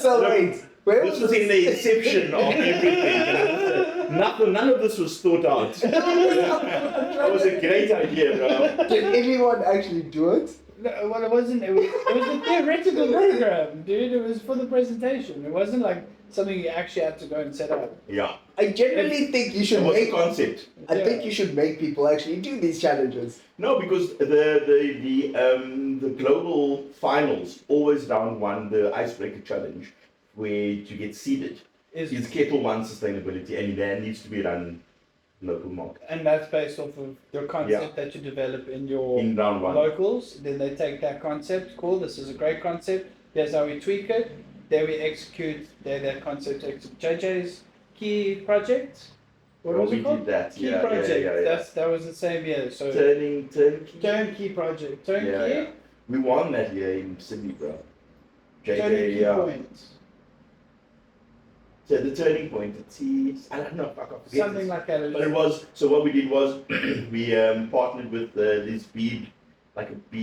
So wait. This was in the inception of everything. None of this was thought out. That was a great idea, bro. Did anyone actually do it? No, well, it wasn't. It was a theoretical program, dude. It was for the presentation. It wasn't like something you actually had to go and set up. Yeah. I genuinely think you should It was a make. concept. I think you should make people actually do these challenges. No, because the global finals always round one the icebreaker challenge, where to get seeded is Kettle One sustainability, and that needs to be run local market. And that's based off of your concept that you develop in your round one. locals. Then they take that concept, cool, this is a great concept, here's how we tweak it, then we execute that concept. JJ's key project. What was it called? Did that. Key project. That was the same year. So turnkey project. Turnkey. Yeah. We won that year in Sydney, bro. Turnkey point. So the turning point, I don't know, I can't forget Something like that. But it was, so what we did was, we partnered with this bead.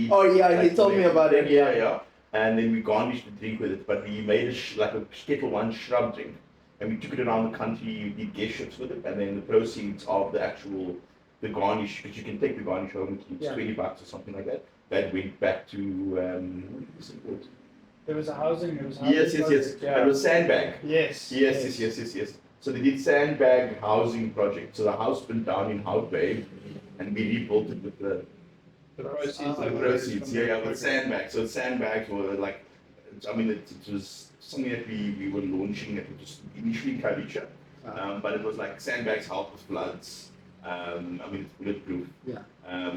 Oh yeah, like he told me about it. Yeah. And then we garnished the drink with it, but we made like a Kettle One shrub drink. And we took it around the country, we did guest ships with it, and then the proceeds of the garnish, because you can take the garnish home, it's $20 or something like that, that went back to, what was it called? There was a housing. Yes. Yeah. It was Sandbag. Yes. So they did Sandbag housing project. So the house burned down in Hout Bay, and we rebuilt it with the proceeds. Yeah, with Sandbag. So Sandbags were like, I mean, it was something that we were launching. It was initially Kalisha, but it was like Sandbags help with floods. I mean, it's bulletproof. Yeah.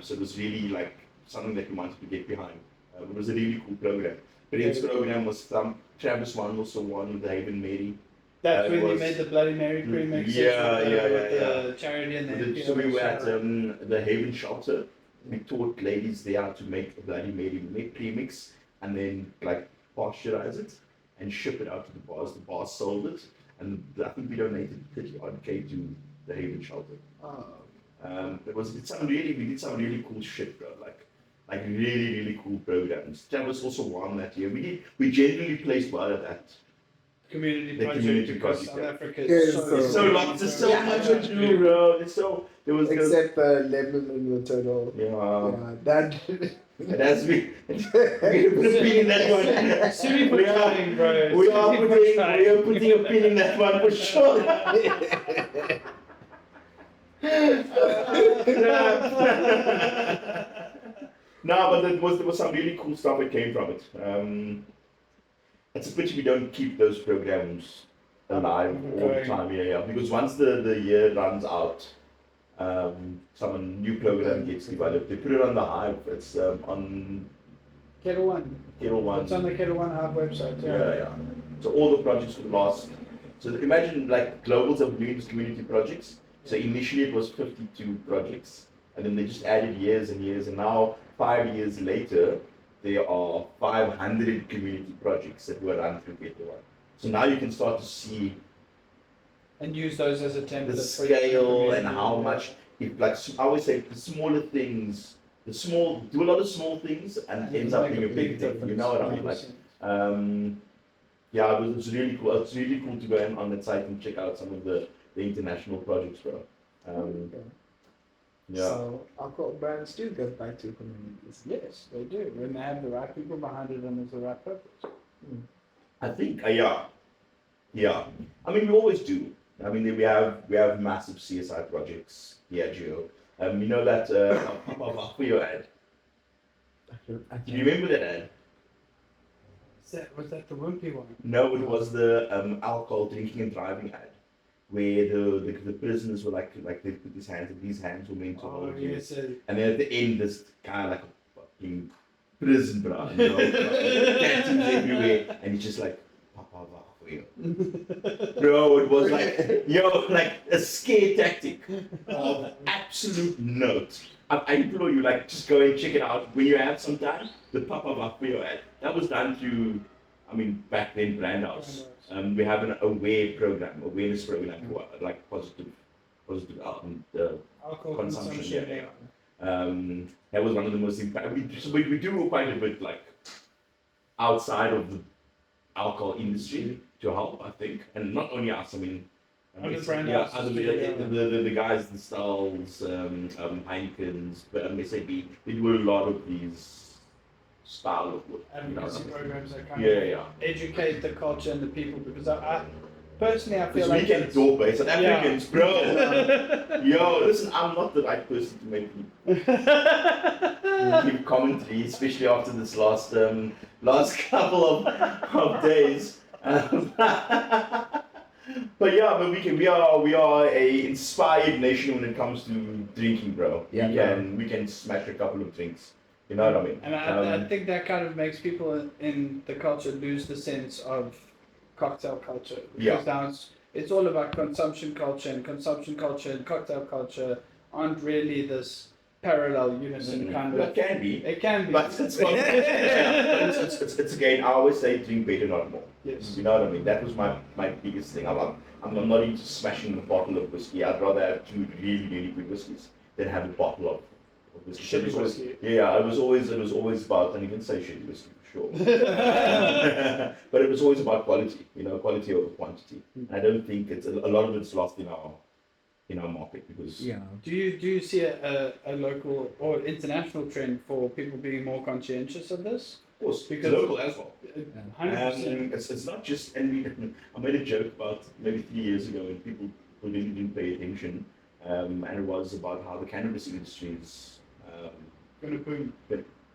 So it was really like something that we wanted to get behind. It was a really cool program. Brent's program was Travis One also won the Haven Mary. That's when they made the Bloody Mary premix. With the charity and the So we were at the Haven shelter. We taught ladies there how to make the Bloody Mary premix and then like pasteurize it and ship it out to the bars. The bars sold it, and I think we donated 30 odd K to the Haven shelter. We did some really cool shit, bro. Like really cool programs. Travis also won that year. We generally placed well at that. Community project. South Africa is is so much to do, bro. Except the lemon and the turtle. Yeah. That. And as we're gonna put a pin in that one. Super exciting, bro. We are putting a pin in that one for sure. No, but there was some really cool stuff that came from it. It's a pity we don't keep those programs alive all the time. Yeah. Because once the year runs out, some new program gets developed. They put it on the Hive. It's on Kettle One. It's on the Kettle One Hive website. Yeah. So all the projects would last. So imagine like Globals have doing these community projects. So initially it was 52 projects, and then they just added years and years, and now 5 years later, there are 500 community projects that were run through Kettle One. So now you can start to see and use those as a template. The scale and how much. If like I always say, the smaller things, do a lot of small things, and ends up being a big thing. You know what I mean? Like, yeah, it was really cool. It's really cool to go on that site and check out some of the international projects, bro. Yeah. So alcohol brands do give back to communities. Yes, they do. When they have the right people behind it and there's the right purpose. I think, yeah. I mean, we always do. I mean, we have massive CSI projects here, Geo. You know that Papa ad. Do you remember that ad? Was that the wimpy one? No, it was the alcohol drinking and driving ad, where the prisoners were like they put these hands, and these hands were meant to hold you. Yes. And then at the end, this guy like a fucking prison, bro. You know, tattoos everywhere, and he's just like, Papa Vakuyo. Bro, it was like, like a scare tactic of absolute note. I implore you, like, just go and check it out when you have some time. The Papa Vakuyo ad. That was done through, I mean, back then, Brand House. We have an awareness program for like positive Alcohol consumption. That was one of the most impactful. We do quite a bit like outside of the alcohol industry to help, I think, and not only us. I mean, the guys, the Styles, Heineken's, but SAB, they do a lot of these style of work. Advocacy programs that kind of educate the culture and the people, because I personally, I feel like weekend door based South Africans, bro. Yo, listen, I'm not the right person to make give commentary, especially after this last couple of days. But we are a inspired nation when it comes to drinking, bro. We can smash a couple of drinks. You know what I mean? And I think that kind of makes people in the culture lose the sense of cocktail culture. Because now it's all about consumption culture and cocktail culture aren't really this parallel unison kind of. It can be. It can be. But it's not. It's again, I always say drink better, not more. Yes. You know what I mean? That was my biggest thing. I'm not into smashing a bottle of whiskey. I'd rather have two really, really good whiskeys than have a bottle of whiskey. Shitty whiskey. It was always about, and you can say shitty whiskey for sure. But it was always about quality, quality over quantity. And I don't think a lot of it's lost in our market because. Do you see a local or international trend for people being more conscientious of this? Of course, because local as well. 100%. It's not just, and I made a joke about maybe 3 years ago when people really didn't pay attention, and it was about how the cannabis industry is going to boom.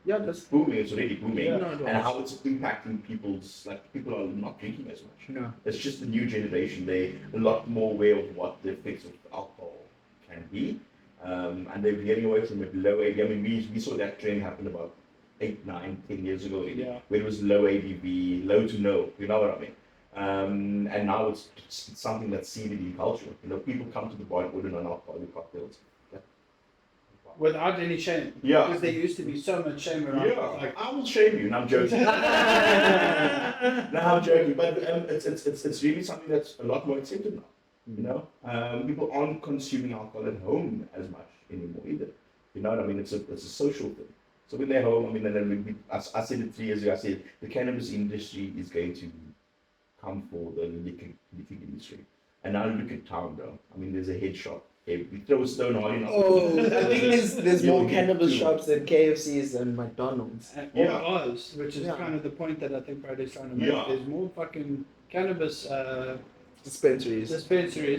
That's booming. It's already booming, Yeah. and how it's impacting people are not drinking as much. No. It's just the new generation. They're a lot more aware of what the effects of alcohol can be, and they're getting away from it low ABV. I mean, we saw that trend happen about 8, 9, 10 years ago, where it was low ABV, low to no. You know what I mean? And now it's something that's seeded in culture. People come to the bar and order non-alcoholic cocktails. Without any shame. Yeah. Because there used to be so much shame around. Yeah. I will shame you. No, I'm joking. No, I'm joking. But it's really something that's a lot more accepted now. People aren't consuming alcohol at home as much anymore either. You know what I mean? It's a social thing. So when they're home, I mean, and then I said it 3 years ago. I said the cannabis industry is going to come for the liquor industry. And now look at town, though. I mean, there's a head shop. We throw a stone hard enough. Oh, I think there's more cannabis shops than KFCs and McDonald's. And bars, which is kind of the point that I think Brady's trying to make. There's more fucking cannabis dispensaries,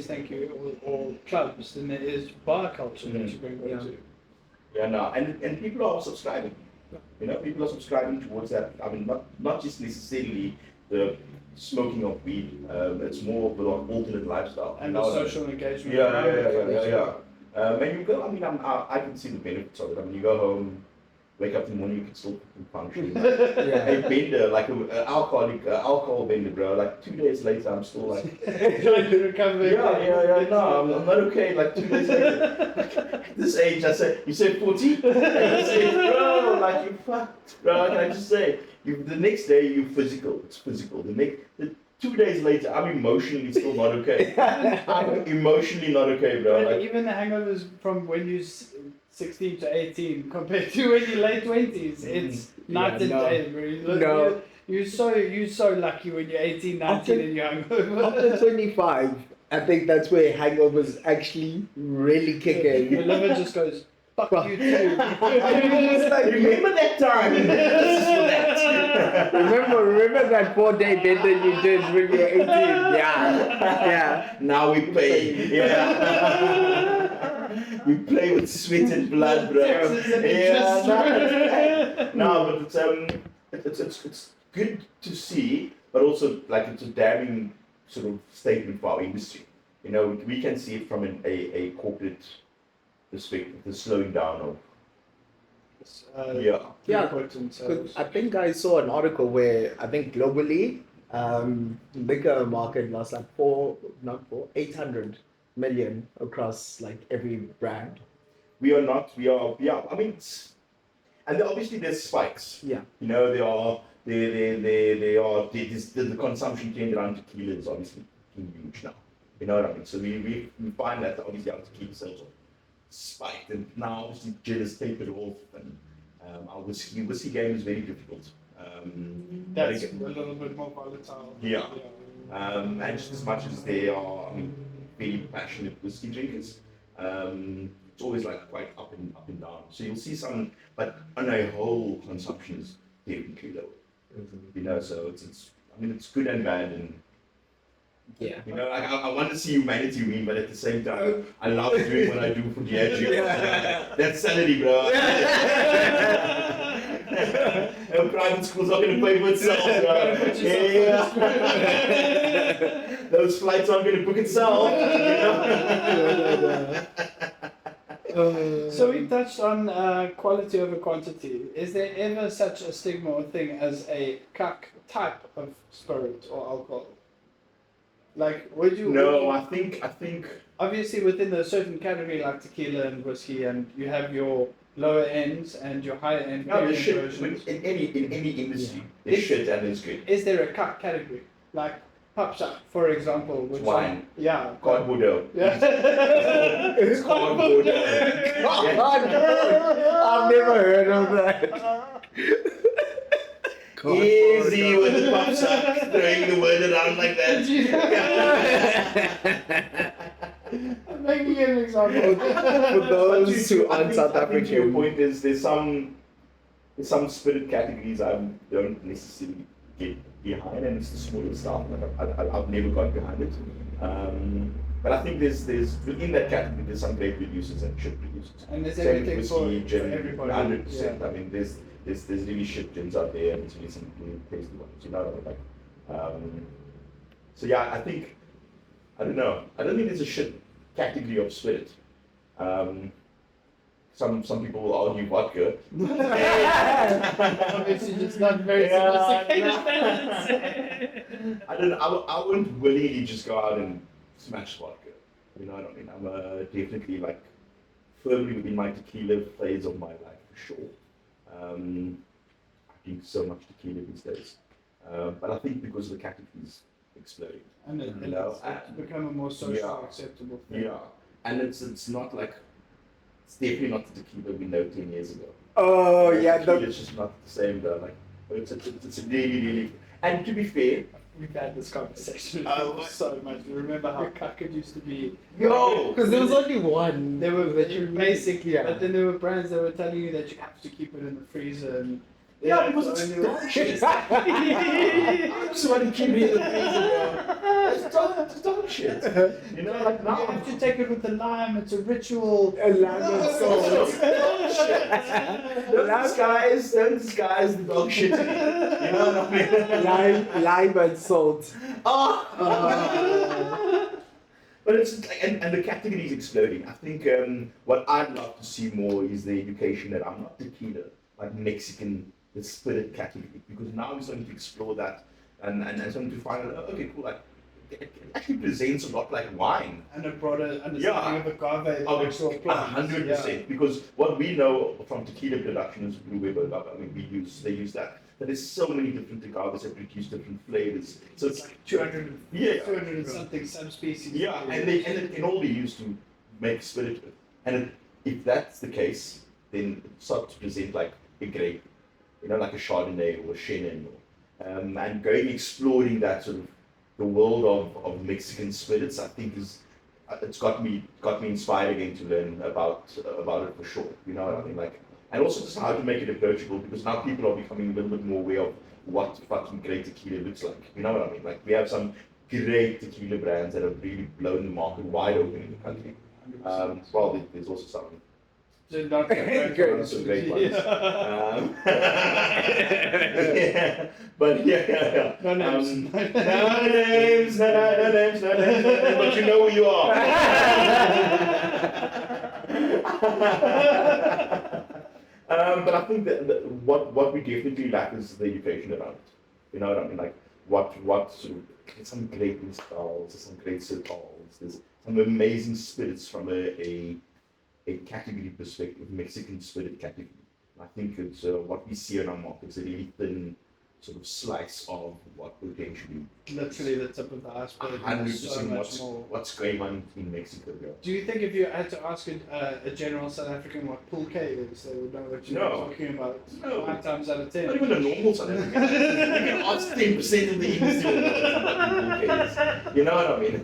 thank you, or clubs than there is bar culture that you bring to. Yeah, no, and people are subscribing. People are subscribing towards that. I mean, not just necessarily the smoking of weed. It's more of an alternate lifestyle. And the social engagement. Yeah. And you go. I mean, I can see the benefits of it. I mean, you go home, wake up in the morning, you can still function. A bender, like an alcohol bender, bro. Like 2 days later, I'm still like trying to recover. No, I'm not okay. Like 2 days later, at this age, you say 40. At this age, bro, like you fucked, bro. Can I just say, the next day you're physical. It's physical. The 2 days later, I'm emotionally still not okay. I'm emotionally not okay, bro. Like, even the hangovers from when you're 16 to 18 compared to when you're late 20s, it's night and day, bro. You're so lucky when you're 18, 19 and you're hungover. After 25, I think that's where hangovers actually really kick in. The liver just goes, fuck you too. It's like, Remember that time? This is for that. remember that 4-day bender you did when you were 18? Yeah. Now we pay. Yeah. We play with sweat and blood, bro. Taxes and Yeah. No, but it's good to see, but also like it's a damning sort of statement for our industry. You know, we can see it from a corporate perspective, the slowing down of Yeah. throughput and so. 'Cause I think I saw an article where I think globally, liquor market lost like 800 million across like every brand. we are. Yeah. I mean, and obviously there's spikes. Yeah. You know, they are. The consumption trend around tequila is obviously huge now. You know what I mean? So we find that obviously our tequila sales are spiked, and now obviously gin has tapered off, and our whiskey game is very difficult. That's a little bit more volatile. Yeah. And just as much as they are, I mean, very passionate whiskey drinkers, it's always like quite up and down. So you'll see some, but on a whole, consumption is definitely low. You know, so it's I mean, it's good and bad, and Yeah. you know, like I want to see humanity win, but at the same time, I love doing what I do for Diageo. That's sanity, bro. And private school's not going to pay for itself, bro. Yeah. Those flights aren't going to book itself. You know? So we touched on quality over quantity. Is there ever such a stigma or thing as a cuck type of spirit or alcohol? Like, would you? No, I think. Obviously, within a certain category like tequila and whiskey, and you have your lower ends and your higher end No, there's shit. versions. In any industry, there's shit and there's good. Is there a cuck category like pop shop, for example? Which Wine. Yeah. Cardboardo. Yeah. It's cardboardo. I've never heard of that. Easy with the pops up, throwing the word around like that. I'm making an example. For those who aren't South I think to your African. point is there's some spirit categories I don't necessarily get behind, and it's the smaller stuff. Like I've never got behind it. But I think there's within that category there's some great producers and shit producers. And there's Same with everything for whiskey, gin, everybody. 100%. I mean, there's really shit gins out there, and there's really some really tasty ones. You know what I mean? Like, so yeah, I think I don't know. I don't think there's a shit category of spirit. Some people will argue vodka. Obviously, just not very sophisticated. I wouldn't willingly just go out and smash vodka. You know what I mean? I'm definitely like firmly within my tequila phase of my life for sure. I drink so much tequila these days, but I think because the category is exploding. And it's become a more socially acceptable thing. Yeah, and it's not like it's definitely not the tequila we know 10 years ago. Oh yeah, It's just not the same though. Like it's really, and to be fair, We've had this conversation Oh, so much. Remember how cuck it used to be? yo, because there was only one. There were that you basically, yeah. but then there were brands that were telling you that you have to keep it in the freezer and yeah, because it's dog shit. I'm just want to keep it in the freezer, bro. It's dog shit. You know, like now now you have to take it with the lime. It's a ritual. A lamb and salt. Don't disguise the dog shit. You know what I mean? Lime and salt. But it's like, and the category is exploding. I think what I'd love to see more is the education that I'm not tequila, like Mexican, the spirit category, because now we're starting to explore that and starting to find out, oh, okay, cool, like it actually presents a lot like wine. And a broader understanding of agave, the actual plant. 100%. Because what we know from tequila production is blue weber agave. I mean, they use that. But there's so many different agaves that produce different flavors. So it's like 200, yeah, 200 and something subspecies. Yeah, and it can all be used to make spirit with. And if that's the case, then it starts to present like a grape, you know, like a Chardonnay or a Chenin, and going exploring that sort of the world of Mexican spirits, I think is it's got me inspired again to learn about it for sure. You know what I mean? Like, and also just how to make it approachable, because now people are becoming a little bit more aware of what fucking great tequila looks like. You know what I mean? Like, we have some great tequila brands that have really blown the market wide open in the country. Well, there's also some Not some great ones. Yeah, but yeah. No names. No names, no names, but you know who you are. But I think that what we definitely lack is the education around it. You know what I mean? Like, what sort of, there's some great installs, there's some great circles, there's some amazing spirits from a category perspective, Mexican spirit category. I think it's what we see in our markets, a really thin sort of slice of what potentially Literally the tip of the iceberg. 100% So more. what's going on in Mexico. Yeah. Do you think if you had to ask a general South African what pulque is, they would know what you're talking about? No. 9 times out of 10. Not even a normal South African. You can ask 10% of the industry what is. You know what I mean?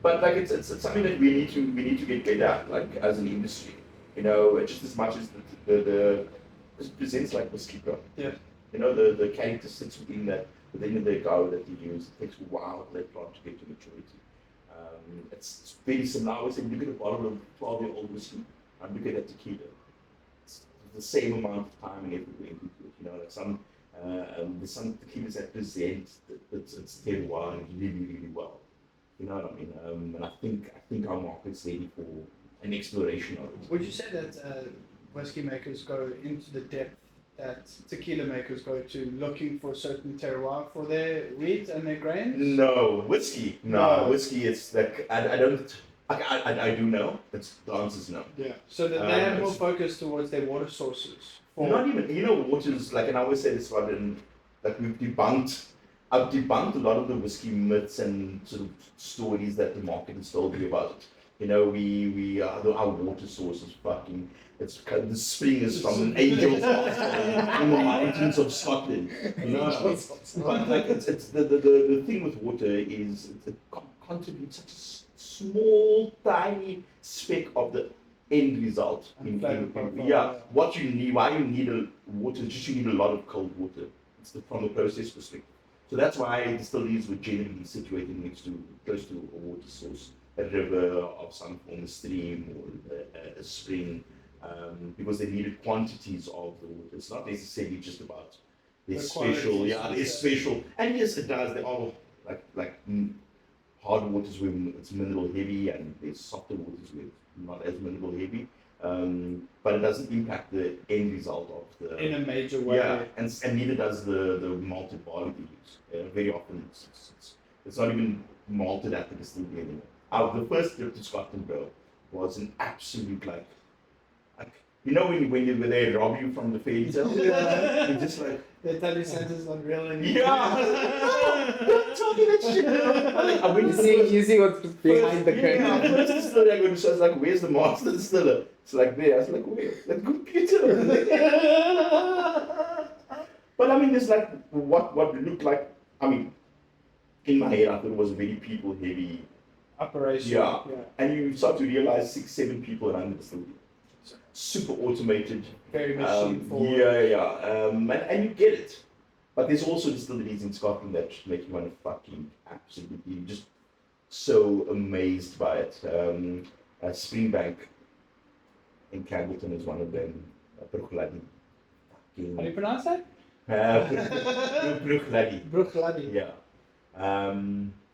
But like, it's something that we need to get better at, like, as an industry. You know, just as much as the it presents like whiskey, bro. Yeah. You know, the character sits within the agave that you use. It takes a while for that plant to get to maturity. It's very similar. I always say, look at a bottle of 12-year-old whiskey and look at that tequila. It's the same amount of time and effort went into it. You know, like there's some tequilas that present its terroir really, really well. You know what I mean? And I think our market's ready for an exploration of it. Would you say that whiskey makers go into the depth that tequila makers go to, looking for a certain terroir for their wheat and their grains? No, whiskey. No, whiskey. It's like I don't. I do know. It's the answer's no. Yeah. So that they have more focus towards their water sources. Not even. You know, water's like, and I always say this one, and like I've debunked a lot of the whiskey myths and sort of stories that the market has told you about it. You know, our water source is fucking. The spring is from an angel's house in the mountains of Scotland. You know, but like it's the thing with water is it contributes such a small, tiny speck of the end result. What you need, why you need water, just you need a lot of cold water. It's from a process perspective. So that's why distilleries were generally situated close to a water source, a river of some form, a stream or a spring. Because they needed quantities of the water. It's not necessarily just about there's special. And yes, it does. There are like hard waters where it's mineral heavy, and there's softer waters where it's not as mineral heavy. But it doesn't impact the end result of the in a major way. Yeah, and neither does the malted barley we use. Very often it's not even malted at the distillery anymore. The first trip to Scotland, bro, was an absolute like. You know when they rob you from the fairy tale? Yeah. You're just like... They tell you Santa's not real anymore. Yeah! Don't tell me that shit, bro. I went to you see what's behind the curtain. Yeah, first distillery I go to, so I was like, where's the master distiller? It's like there. I was like, where? That computer. But I mean, there's like, what looked like, I mean, in my head I thought it was a very people-heavy operation. Yeah. And you start to realize 6-7 people around the distillery. Super automated. Very machine forward. And you get it. But there's also distilleries in Scotland that just make you want to fucking absolutely just so amazed by it. Springbank in Campbellton is one of them. Bruichladdich. How do you pronounce that? Bruichladdich. Bruichladdich. Yeah.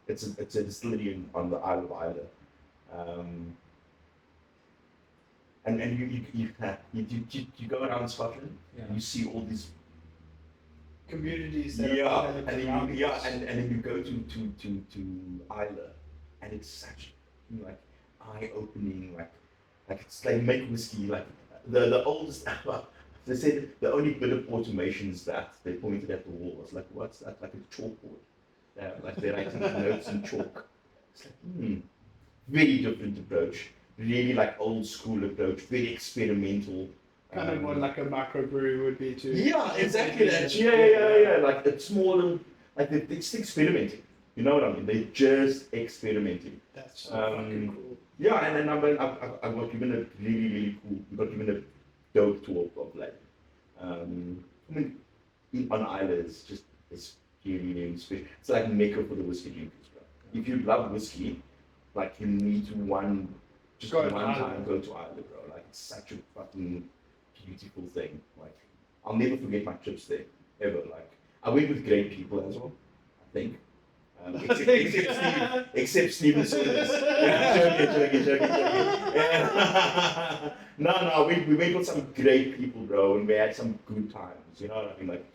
It's a distillery on the Isle of Islay. And you go around Scotland, you see all these communities that and then you go to Islay, and it's such like eye-opening, like it's like make whiskey, like the oldest. They said the only bit of automation is that they pointed at the wall. I was like, what's that? Like a chalkboard. Like they're writing notes in chalk. It's like very different approach. Really like old school approach, very experimental. Kind of what like a microbrewery would be too. Yeah, exactly that. Yeah. Like a small little, like it's experimenting. You know what I mean? They're just experimenting. That's so fucking cool. Yeah, and then I got given a really cool. We got given a dope tour of like, I mean, on Isla is just it's really special. It's like mecca for the whiskey drinkers, bro. If you love whiskey, like you need to one Go to time Isla. go to Isla, bro. Like it's such a fucking beautiful thing. Like I'll never forget my trips there ever. Like I went with great people as well. I think. Except Steven Solis. Joking. Yeah. No, we went with some great people, bro, and we had some good times. You know what I mean? Like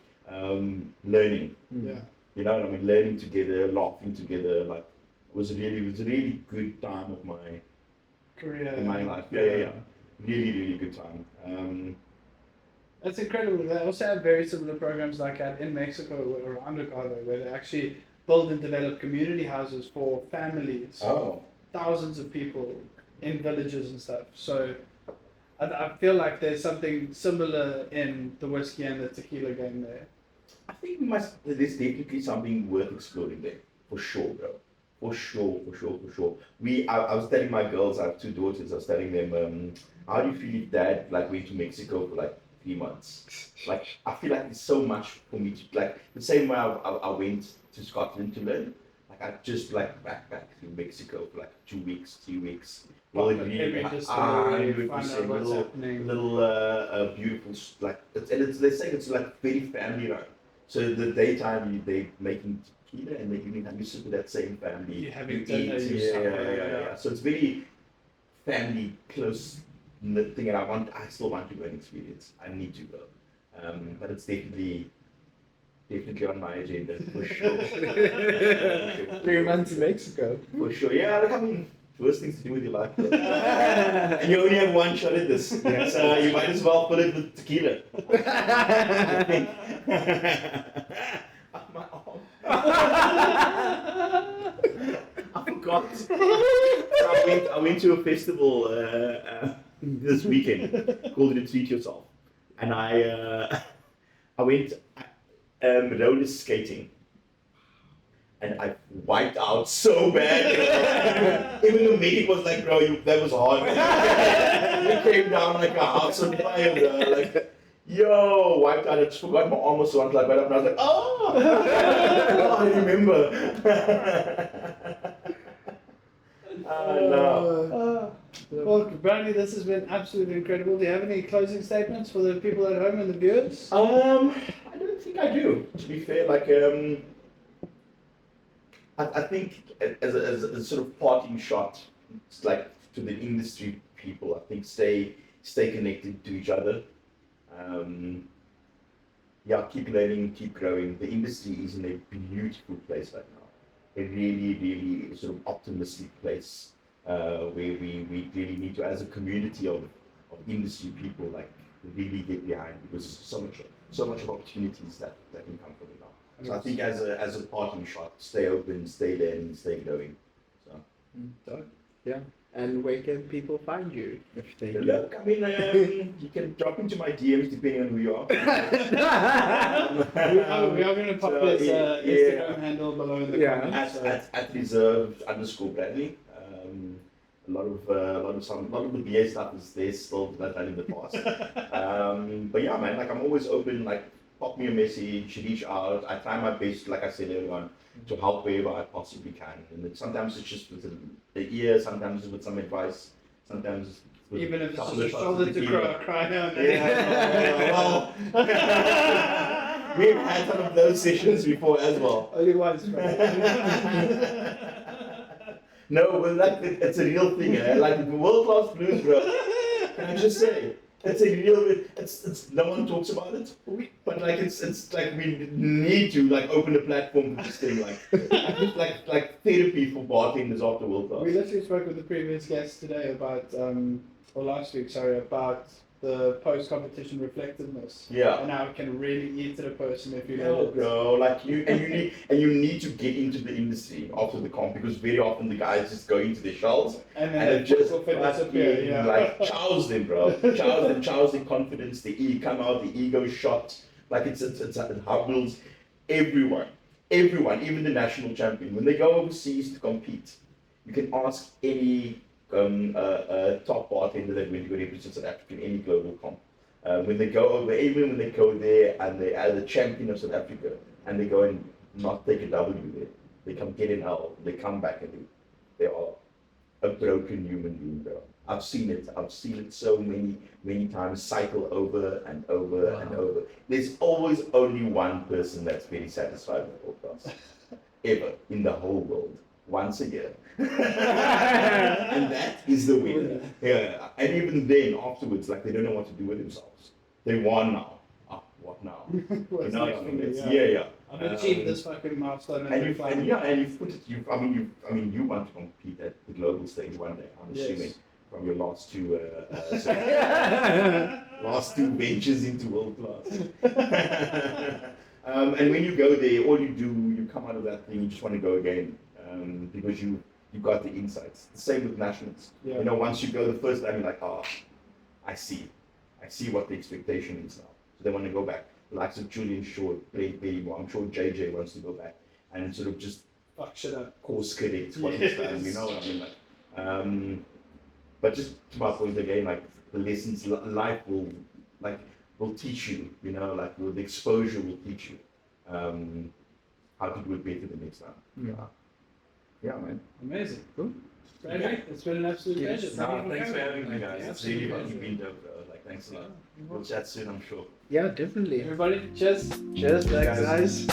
learning. Yeah. You know what I mean? Learning together, laughing together. Like it was a really good time of my Career. in my life. Yeah. Really good time. That's incredible. They also have very similar programs like that in Mexico around Ricardo, where they actually build and develop community houses for families. Oh. Thousands of people in villages and stuff. So I feel like there's something similar in the whiskey and the tequila game there. I think there's definitely something worth exploring there, for sure, bro. For sure. I was telling my girls, I have 2 daughters, I was telling them, how do you feel if dad like went to Mexico for like 3 months? Like, I feel like it's so much for me to, like, the same way I went to Scotland to learn, like I just like backpack to Mexico for like 2 weeks, 3 weeks. Well, it really, Find out what's little happening. beautiful, like, they say it's like very family run. So the daytime they're making tequila, and the evening time you sit with that same family. You having eat, dinner, you yeah. So it's very family close knit thing, and I still want to go and experience. I need to go, but it's definitely on my agenda for sure. 3 months in Mexico. For sure, yeah. Look, I mean, worst things to do with your life, bro. And you only have one shot at this, so you might as well fill it with tequila. My arm. I forgot. So I went to a festival this weekend called Retreat Yourself, and I went roller skating, and I wiped out so bad. Even the medic was like, "Bro, that was hard." We came down like a house on fire, bro. Like, yo, wiped out. I just forgot my arm was so like that, and I was like, "Oh, I remember." No. Well, Brandy, this has been absolutely incredible. Do you have any closing statements for the people at home and the viewers? I don't think I do. To be fair, like I think as a sort of parting shot, it's like to the industry people. I think stay connected to each other. Keep learning, keep growing. The industry is in a beautiful place right now. A really sort of optimistic place where we really need to, as a community of industry people, like really get behind, because so much of opportunities that can come from it now. So I think as a parting shot, stay open, stay learning, stay growing. So. Yeah. And where can people find you if they look? I mean, you can drop into my DMs depending on who you are. We are going to pop this Instagram handle below in the comments. At reserved_Bradley. A lot of the BA stuff is there still that I've done in the past. But yeah, man, like I'm always open. Like, pop me a message, reach out. I try my best, like I said earlier on, to help wherever I possibly can. And sometimes it's just with the ear, sometimes it's with some advice, sometimes it's with even if it's couple just a of shoulder to tequila. cry out. Well, we've had some of those sessions before as well. Only once, No, but like it's a real thing, eh? Like world-class blues, bro. Can I just say? It's a real. It's no one talks about it, but like it's like we need to like open a platform for this thing, like therapy for bartenders after World Class. We literally spoke with the previous guest today about, or last week, sorry, about the post-competition reflectiveness. Yeah. And how it can really eat at a person if you let No, it. bro, like you need to get into the industry after the comp, because very often the guys just go into their shells And and it just disappear, yeah. like chows them, bro. chows their confidence, come out, the ego shot. Like it humbles everyone. everyone, even the national champion, when they go overseas to compete, you can ask any top bartender that went to go represent South Africa in any global comp. When they go over, even when they go there and they are the champion of South Africa and they go and not take a W there, they come get an L, they come back and they are a broken human being, bro. I've seen it so many times, cycle over and over and over. There's always only one person that's very satisfied with podcast, ever, in the whole world, once a year. And that is the winner. Yeah. And even then, afterwards, like, they don't know what to do with themselves. They won now. Ah, what now? Yeah. I've achieved this fucking milestone. And you've put it. You want to compete at the global stage one day. I'm assuming from your last two ventures into world class. And when you go there, all you do, you come out of that thing, you just want to go again, because you got the insights. The same with nationals. Yeah. You know, once you go the first time, you're like, I see what the expectation is now. So they want to go back. The likes of Julian Shaw, I'm sure JJ wants to go back and sort of just fuck shit up, course correct what he's done. You know what I mean? Like, but just to my point again, like, the lessons life will teach you. You know, like, the exposure will teach you how to do it better the next time. Yeah, man. Amazing. Cool. Bradley, it's been an absolute pleasure. Thanks for having me, guys. It's really fucking been dope, bro. Like, thanks a lot. We'll chat soon, I'm sure. Yeah, definitely. Everybody, cheers. Cheers, guys.